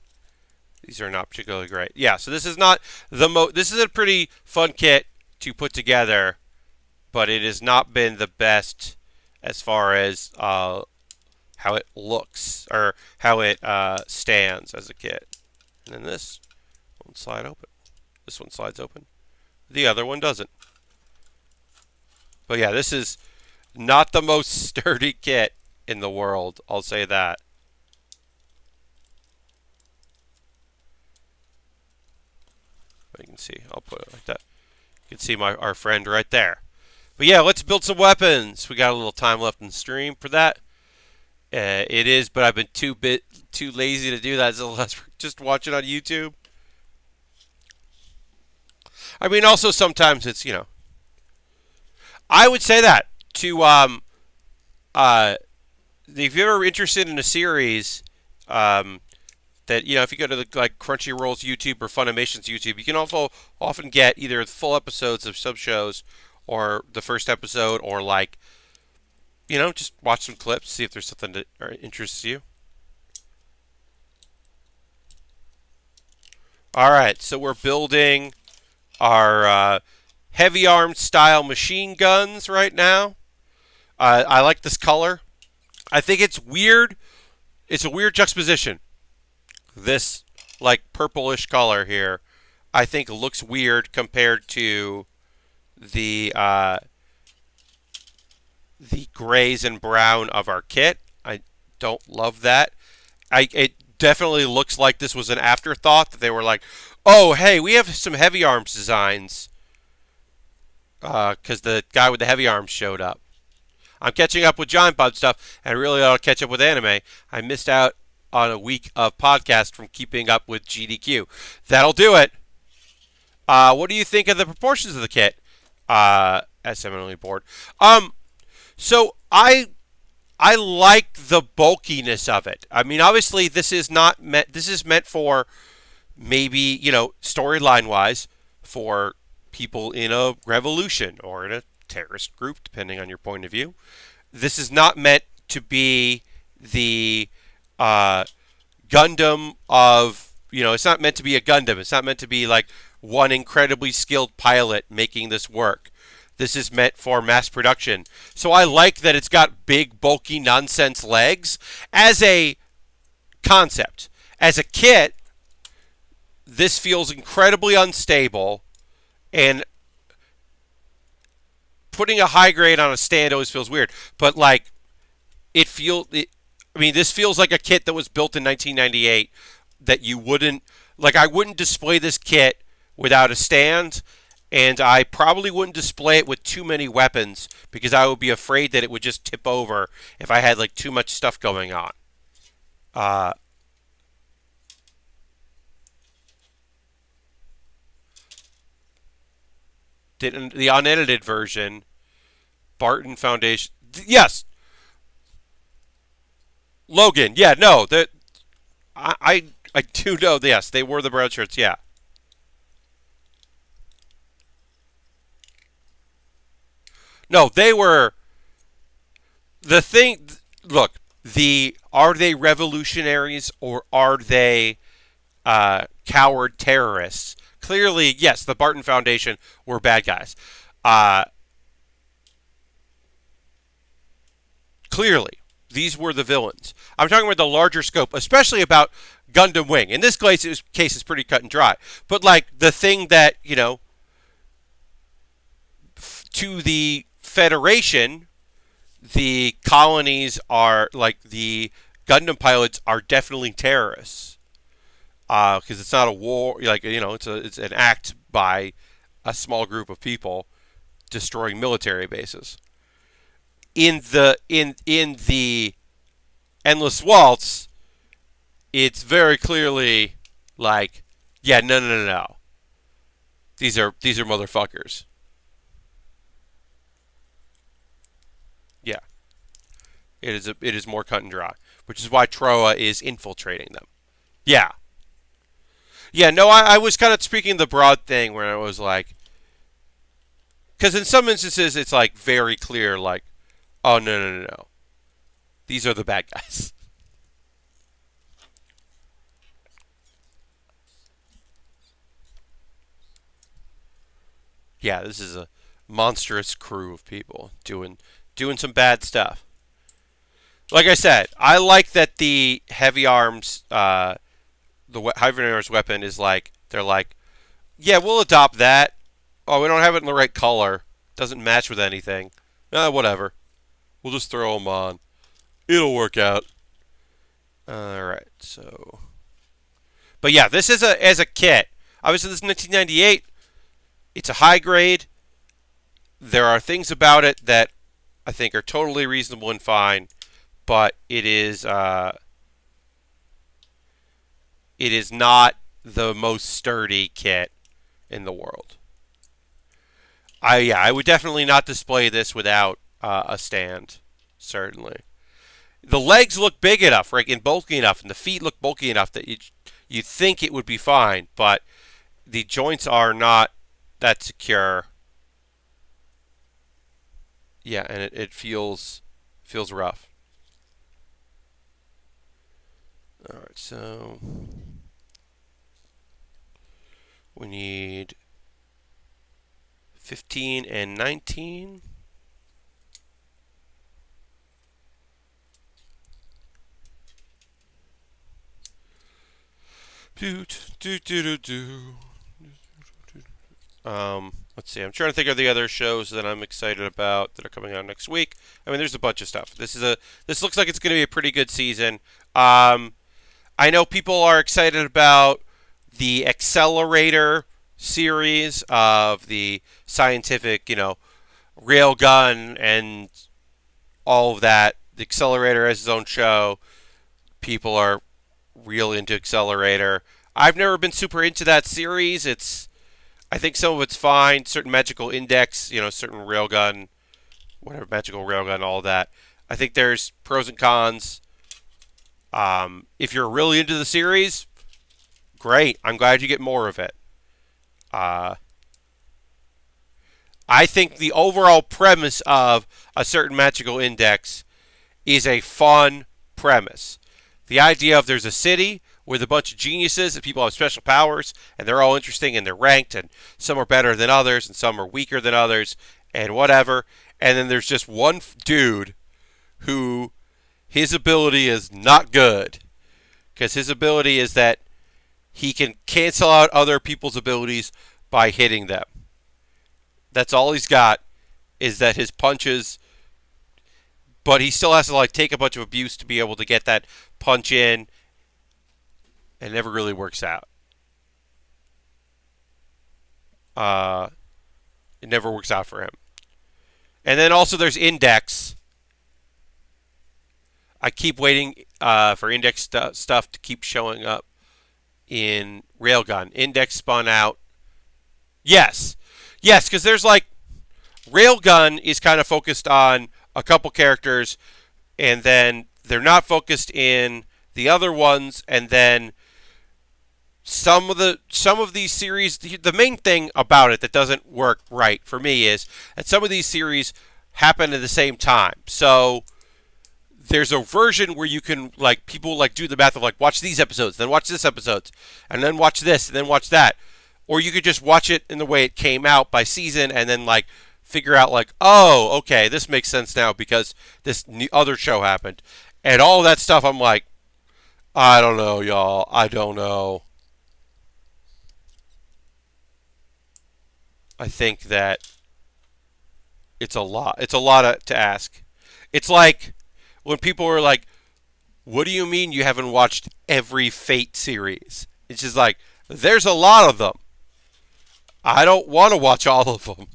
These are not particularly great. Yeah, so this is not this is a pretty fun kit to put together, but it has not been the best as far as how it looks or how it stands as a kit. And then this one slide open. This one slides open. The other one doesn't. But yeah, this is not the most sturdy kit in the world. I'll say that. You can see. I'll put it like that. You can see our friend right there. But yeah, let's build some weapons. We got a little time left in the stream for that. It is, but I've been too lazy to do that. So let's just watch it on YouTube. I mean, also sometimes it's I would say that to uh, if you're ever interested in a series, that if you go to the like Crunchyroll's YouTube or Funimation's YouTube, you can also often get either full episodes of sub shows or the first episode, or like just watch some clips, see if there's something that interests you. All right, so we're building our heavy armed style machine guns right now. I like this color. I think it's weird. It's a weird juxtaposition. This like purplish color here, I think looks weird compared to the grays and brown of our kit. I don't love that. It definitely looks like this was an afterthought, that they were like, oh, hey, we have some heavy arms designs, because the guy with the heavy arms showed up. I'm catching up with Giant Bomb stuff, and really ought to catch up with anime. I missed out on a week of podcast from keeping up with GDQ. That'll do it. What do you think of the proportions of the kit? As I'm only bored. So I like the bulkiness of it. I mean, obviously, this is not meant. This is meant for maybe storyline wise for people in a revolution or in a terrorist group, depending on your point of view. This is not meant to be the Gundam of It's not meant to be a Gundam. It's not meant to be like one incredibly skilled pilot making this work. This is meant for mass production. So I like that it's got big, bulky, nonsense legs as a concept. As a kit, this feels incredibly unstable, and putting a high grade on a stand always feels weird. But like, this feels like a kit that was built in 1998 that you wouldn't, like, I wouldn't display this kit without a stand. And I probably wouldn't display it with too many weapons because I would be afraid that it would just tip over if I had like too much stuff going on. The unedited version, Barton Foundation. Yes, Logan. Yeah, no, that I do know. Yes, they wore the brown shirts. Yeah. No, they were the thing. Look, are they revolutionaries or are they coward terrorists? Clearly, yes, the Barton Foundation were bad guys. Clearly, these were the villains. I'm talking about the larger scope, especially about Gundam Wing. In this case, is pretty cut and dry. But like the thing that to the Federation, the colonies are like the Gundam pilots are definitely terrorists, because it's not a war. Like it's an act by a small group of people destroying military bases. In the Endless Waltz, it's very clearly like, yeah, no. These are motherfuckers. Yeah, it is more cut and dry, which is why Troa is infiltrating them. Yeah, yeah. No, I was kind of speaking the broad thing where I was like, because in some instances it's like very clear, like, oh no, these are the bad guys. Yeah, this is a monstrous crew of people doing some bad stuff. Like I said, I like that the heavy arms, the heavy arms weapon is like, they're like, yeah, we'll adopt that. Oh, we don't have it in the right color. Doesn't match with anything. Whatever. We'll just throw them on. It'll work out. All right. So, but yeah, this is as a kit. Obviously, this is 1998. It's a high grade. There are things about it that I think are totally reasonable and fine, but it is not the most sturdy kit in the world. I would definitely not display this without a stand. Certainly, the legs look big enough, right, and bulky enough, and the feet look bulky enough that you think it would be fine, but the joints are not that secure. Yeah, and it feels rough. All right, so we need 15 and 19. Do, do, do, do, do. Let's see. I'm trying to think of the other shows that I'm excited about that are coming out next week. I mean, there's a bunch of stuff. This looks like it's going to be a pretty good season. I know people are excited about the Accelerator series of the scientific, railgun and all of that. The Accelerator has its own show. People are real into Accelerator. I've never been super into that series. I think some of it's fine. Certain magical index, certain railgun, whatever magical railgun, all that. I think there's pros and cons. If you're really into the series, great. I'm glad you get more of it. Uh, I think the overall premise of a certain magical index is a fun premise. The idea of there's a city with a bunch of geniuses and people have special powers and they're all interesting and they're ranked and some are better than others and some are weaker than others and whatever. And then there's just one dude who his ability is not good because his ability is that he can cancel out other people's abilities by hitting them. That's all he's got is that his punches, but he still has to take a bunch of abuse to be able to get that punch in. It never really works out. It never works out for him. And then also there's Index. I keep waiting for Index stuff to keep showing up in Railgun. Index spun out. Yes, because there's Railgun is kind of focused on a couple characters, and then they're not focused in the other ones, and then some of these series, the main thing about it that doesn't work right for me is that some of these series happen at the same time. So there's a version where you can people do the math of watch these episodes, then watch this episode, and then watch this, and then watch that. Or you could just watch it in the way it came out by season and then figure out oh, okay, this makes sense now because this other show happened. And all that stuff I'm I don't know, y'all. I don't know. I think that it's a lot. It's a lot to ask. It's like when people are what do you mean you haven't watched every Fate series? It's just there's a lot of them. I don't want to watch all of them.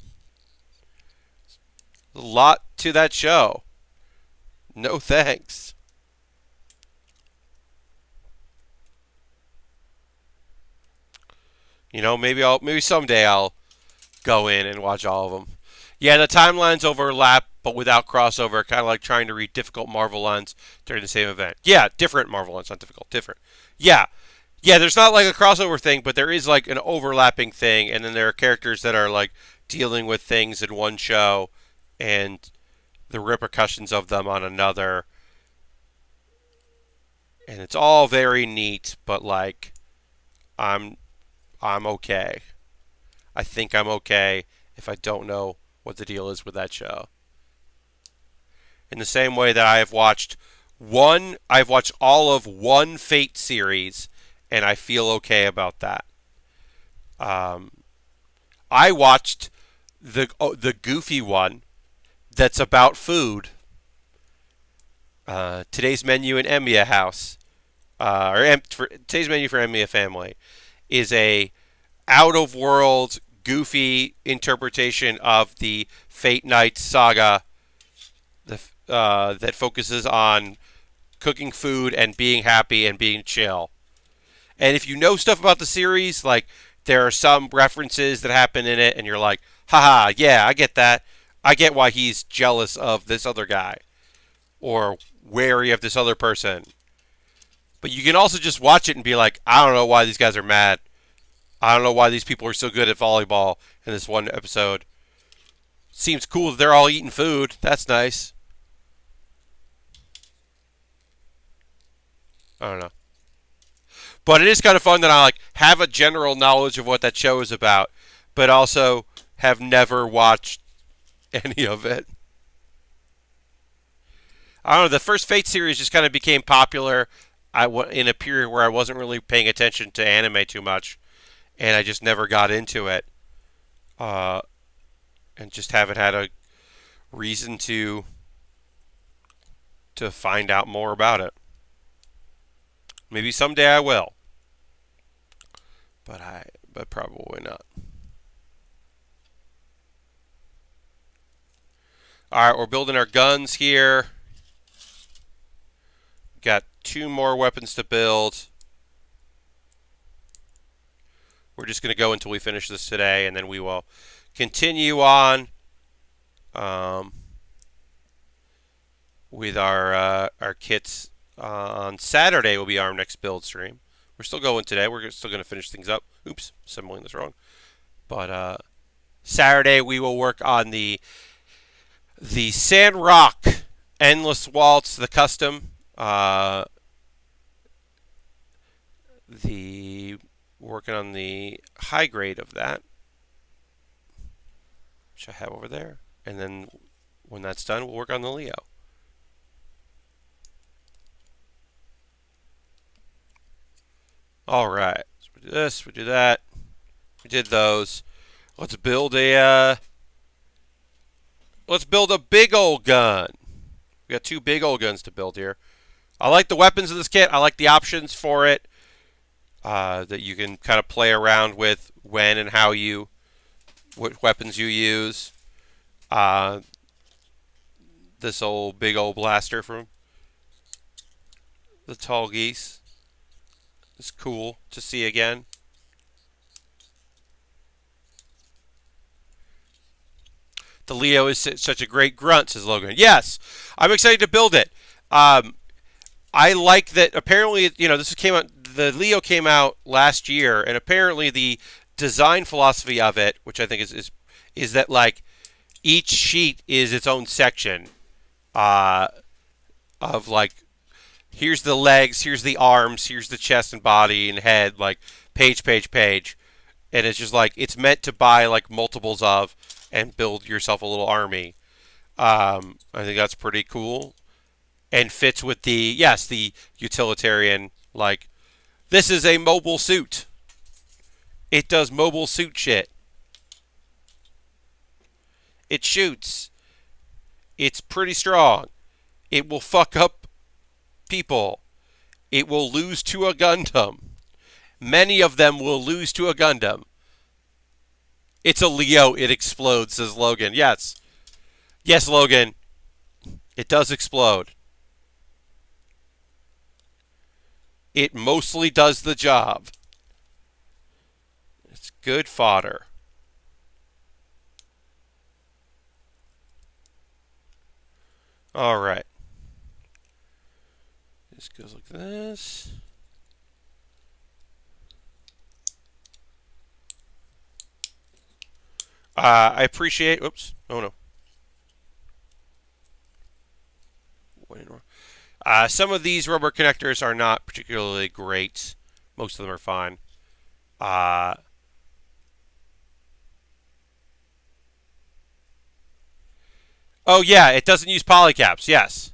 A lot to that show. No thanks. Maybe someday I'll go in and watch all of them. Yeah, the timelines overlap, but without crossover, kind of like trying to read difficult Marvel lines during the same event. Yeah, different Marvel lines, not difficult, different. Yeah, there's not a crossover thing, but there is an overlapping thing, and then there are characters that are dealing with things in one show and the repercussions of them on another. And it's all very neat, but I'm okay. I think I'm okay if I don't know what the deal is with that show. In the same way that I've watched all of one Fate series, and I feel okay about that. I watched the goofy one that's about food. Today's Menu in Emiya House, today's Menu for Emiya Family, is a out of world goofy interpretation of the Fate Night saga that focuses on cooking food and being happy and being chill. And if you know stuff about the series, there are some references that happen in it, and you're Haha, yeah, I get that. I get why he's jealous of this other guy or wary of this other person. But you can also just watch it and be like, I don't know why these guys are mad. I don't know why these people are so good at volleyball in this one episode. Seems cool that they're all eating food. That's nice. I don't know. But it is kind of fun that I like have a general knowledge of what that show is about, but also have never watched any of it. I don't know. The first Fate series just kind of became popular in a period where I wasn't really paying attention to anime too much, and I just never got into it, uh, and just haven't had a reason to find out more about it. Maybe someday I will, but probably not. All right, we're building our guns here. Got 2 more weapons to build. We're just going to go until we finish this today, and then we will continue on with our kits. On Saturday will be our next build stream. We're still going today. We're still going to finish things up. Oops, assembling this wrong. But Saturday we will work on the Sandrock Endless Waltz, the custom. The working on the high grade of that, which I have over there, and then when that's done, we'll work on the Leo. All right, so we do this, we do that, we did those. Let's build a big old gun. We got 2 big old guns to build here. I like the weapons of this kit. I like the options for it that you can kind of play around with when and how what weapons you use. This big old blaster from the Tall Geese is cool to see again. The Leo is such a great grunt, says Logan. Yes, I'm excited to build it. I like that. Apparently, this came out. The Leo came out last year, and apparently the design philosophy of it, which I think is that like each sheet is its own section of like here's the legs, here's the arms, here's the chest and body and head, like page, and it's just like it's meant to buy like multiples of and build yourself a little army. I think that's pretty cool. And fits with the utilitarian, like, this is a mobile suit. It does mobile suit shit. It shoots. It's pretty strong. It will fuck up people. It will lose to a Gundam. Many of them will lose to a Gundam. It's a Leo. It explodes, says Logan. Yes. Yes, Logan. It does explode. It mostly does the job. It's good fodder. All right. This goes like this. I appreciate. Oops. Oh no. Some of these rubber connectors are not particularly great. Most of them are fine. Oh yeah, it doesn't use polycaps. Yes.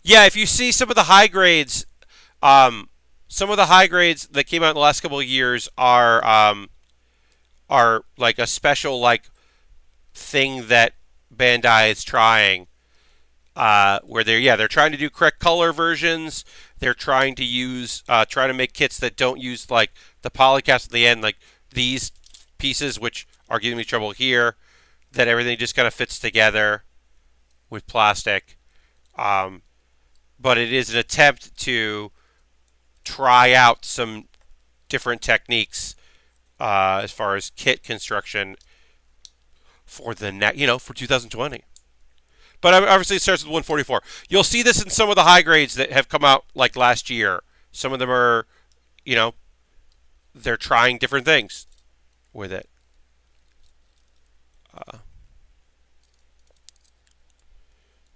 Yeah, if you see some of the high grades, some of the high grades that came out in the last couple of years are like a special like thing that Bandai is trying, where they're trying to do correct color versions. They're trying to trying to make kits that don't use like the polycaps at the end, like these pieces, which are giving me trouble here. That everything just kind of fits together with plastic. But it is an attempt to try out some different techniques as far as kit construction for the for 2020. But obviously, it starts with 144. You'll see this in some of the high grades that have come out like last year. Some of them are, you know, they're trying different things with it.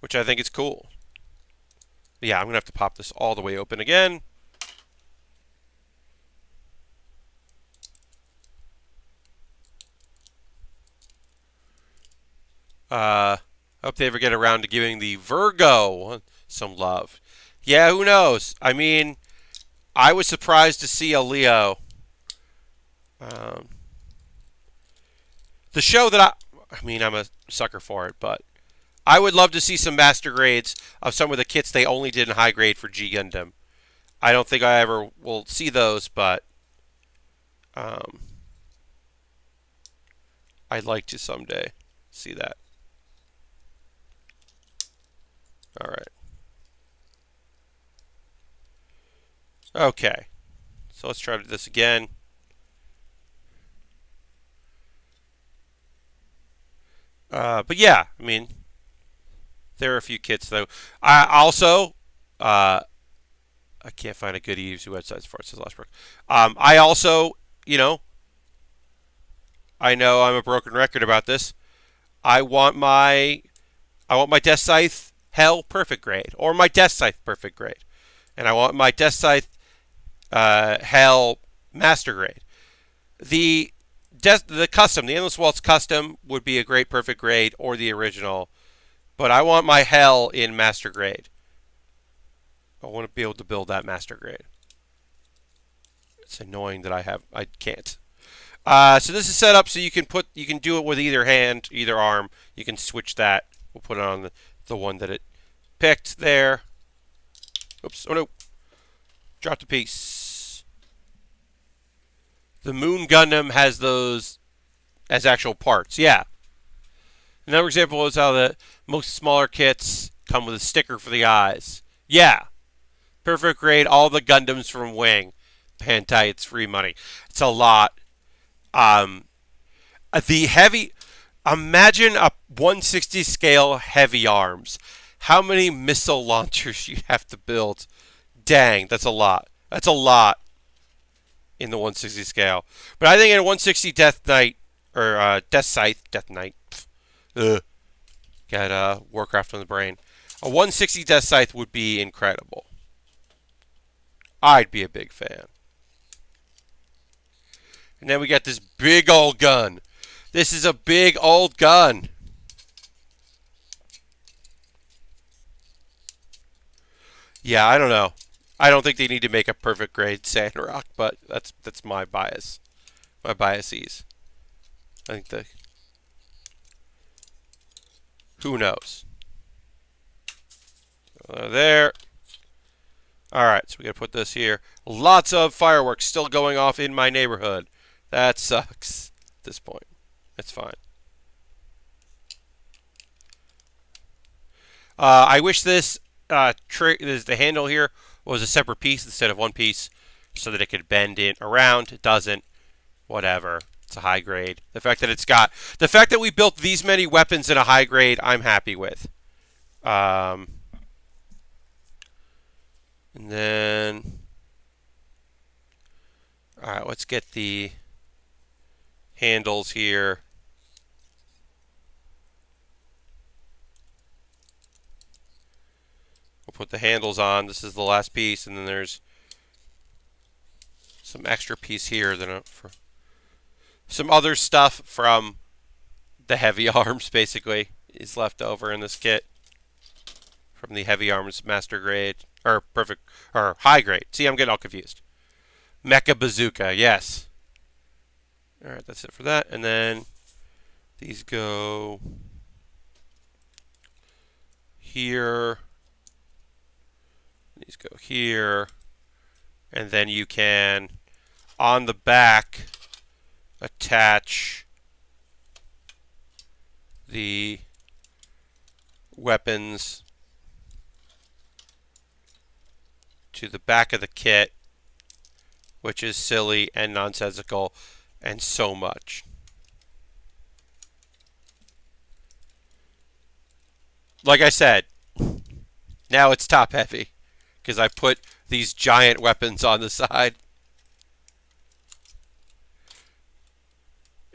Which I think is cool. Yeah, I'm going to have to pop this all the way open again. Hope they ever get around to giving the Virgo some love. Yeah, who knows? I mean, I was surprised to see a Leo. The show that I mean, I'm a sucker for it, but I would love to see some master grades of some of the kits they only did in high grade for G Gundam. I don't think I ever will see those, but I'd like to someday see that. All right. Okay. So let's try to do this again. But yeah, I mean, there are a few kits though. I also, I can't find a good EUC website as far as Lashbrook. I also, I know I'm a broken record about this. I want my Death Scythe Hell perfect grade, or my Death Scythe perfect grade, and I want my Death Scythe Hell master grade. The custom, the Endless Waltz custom would be a great perfect grade, or the original, but I want my Hell in master grade. I want to be able to build that master grade. It's annoying that I can't. So this is set up so you can do it with either hand, either arm. You can switch that. We'll put it on the one that it picked there. Oops, oh no. Dropped a piece. The Moon Gundam has those as actual parts. Yeah. Another example is how the most smaller kits come with a sticker for the eyes. Yeah. Perfect grade, all the Gundams from Wing. Pantai, it's free money. It's a lot. The heavy... Imagine a 160 scale heavy arms. How many missile launchers you have to build? Dang, that's a lot. That's a lot in the 160 scale. But I think in a 160 Death Knight, or Death Scythe, Death Knight, got Warcraft on the brain. A 160 Death Scythe would be incredible. I'd be a big fan. And then we got this big old gun. This is a big old gun. Yeah, I don't know. I don't think they need to make a perfect grade Sandrock, but that's my bias. My biases. I think who knows? There. Alright, so we gotta put this here. Lots of fireworks still going off in my neighborhood. That sucks at this point. It's fine. I wish this the handle here was a separate piece instead of one piece, so that it could bend it around. It doesn't. Whatever. It's a high grade. The fact that we built these many weapons in a high grade, I'm happy with. And then, all right, let's get the handles here. We'll put the handles on. This is the last piece, and then there's some extra piece here for some other stuff from the heavy arms, basically, is left over in this kit from the heavy arms master grade, or perfect, or high grade. See, I'm getting all confused. Mecha Bazooka, yes. Alright, that's it for that. And then these go here. These go here. And then you can, on the back, attach the weapons to the back of the kit, which is silly and nonsensical. and so much. Like I said, now it's top heavy because I put these giant weapons on the side.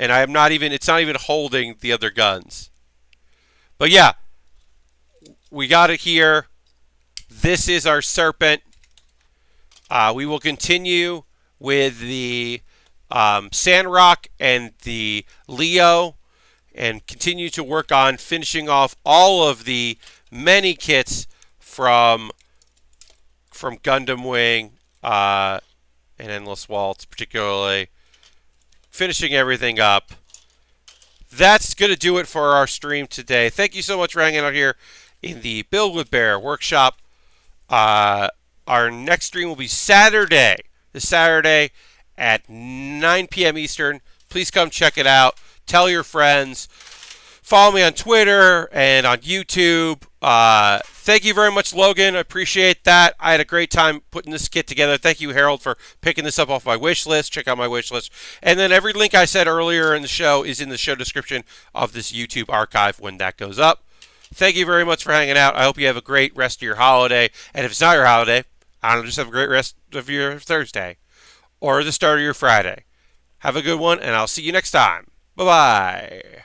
And it's not even holding the other guns. But yeah, we got it here. This is our Serpent. We will continue with the Sandrock and the Leo and continue to work on finishing off all of the many kits from Gundam Wing and Endless Waltz, particularly. Finishing everything up. That's going to do it for our stream today. Thank you so much for hanging out here in the Build with Baer workshop. Our next stream will be Saturday. This Saturday at 9 p.m. Eastern. Please come check it out. Tell your friends. Follow me on Twitter and on YouTube. Thank you very much, Logan. I appreciate that. I had a great time putting this kit together. Thank you, Harold, for picking this up off my wish list. Check out my wish list. And then every link I said earlier in the show is in the show description of this YouTube archive when that goes up. Thank you very much for hanging out. I hope you have a great rest of your holiday. And if it's not your holiday, I don't know, just have a great rest of your Thursday or the start of your Friday. Have a good one, and I'll see you next time. Bye-bye.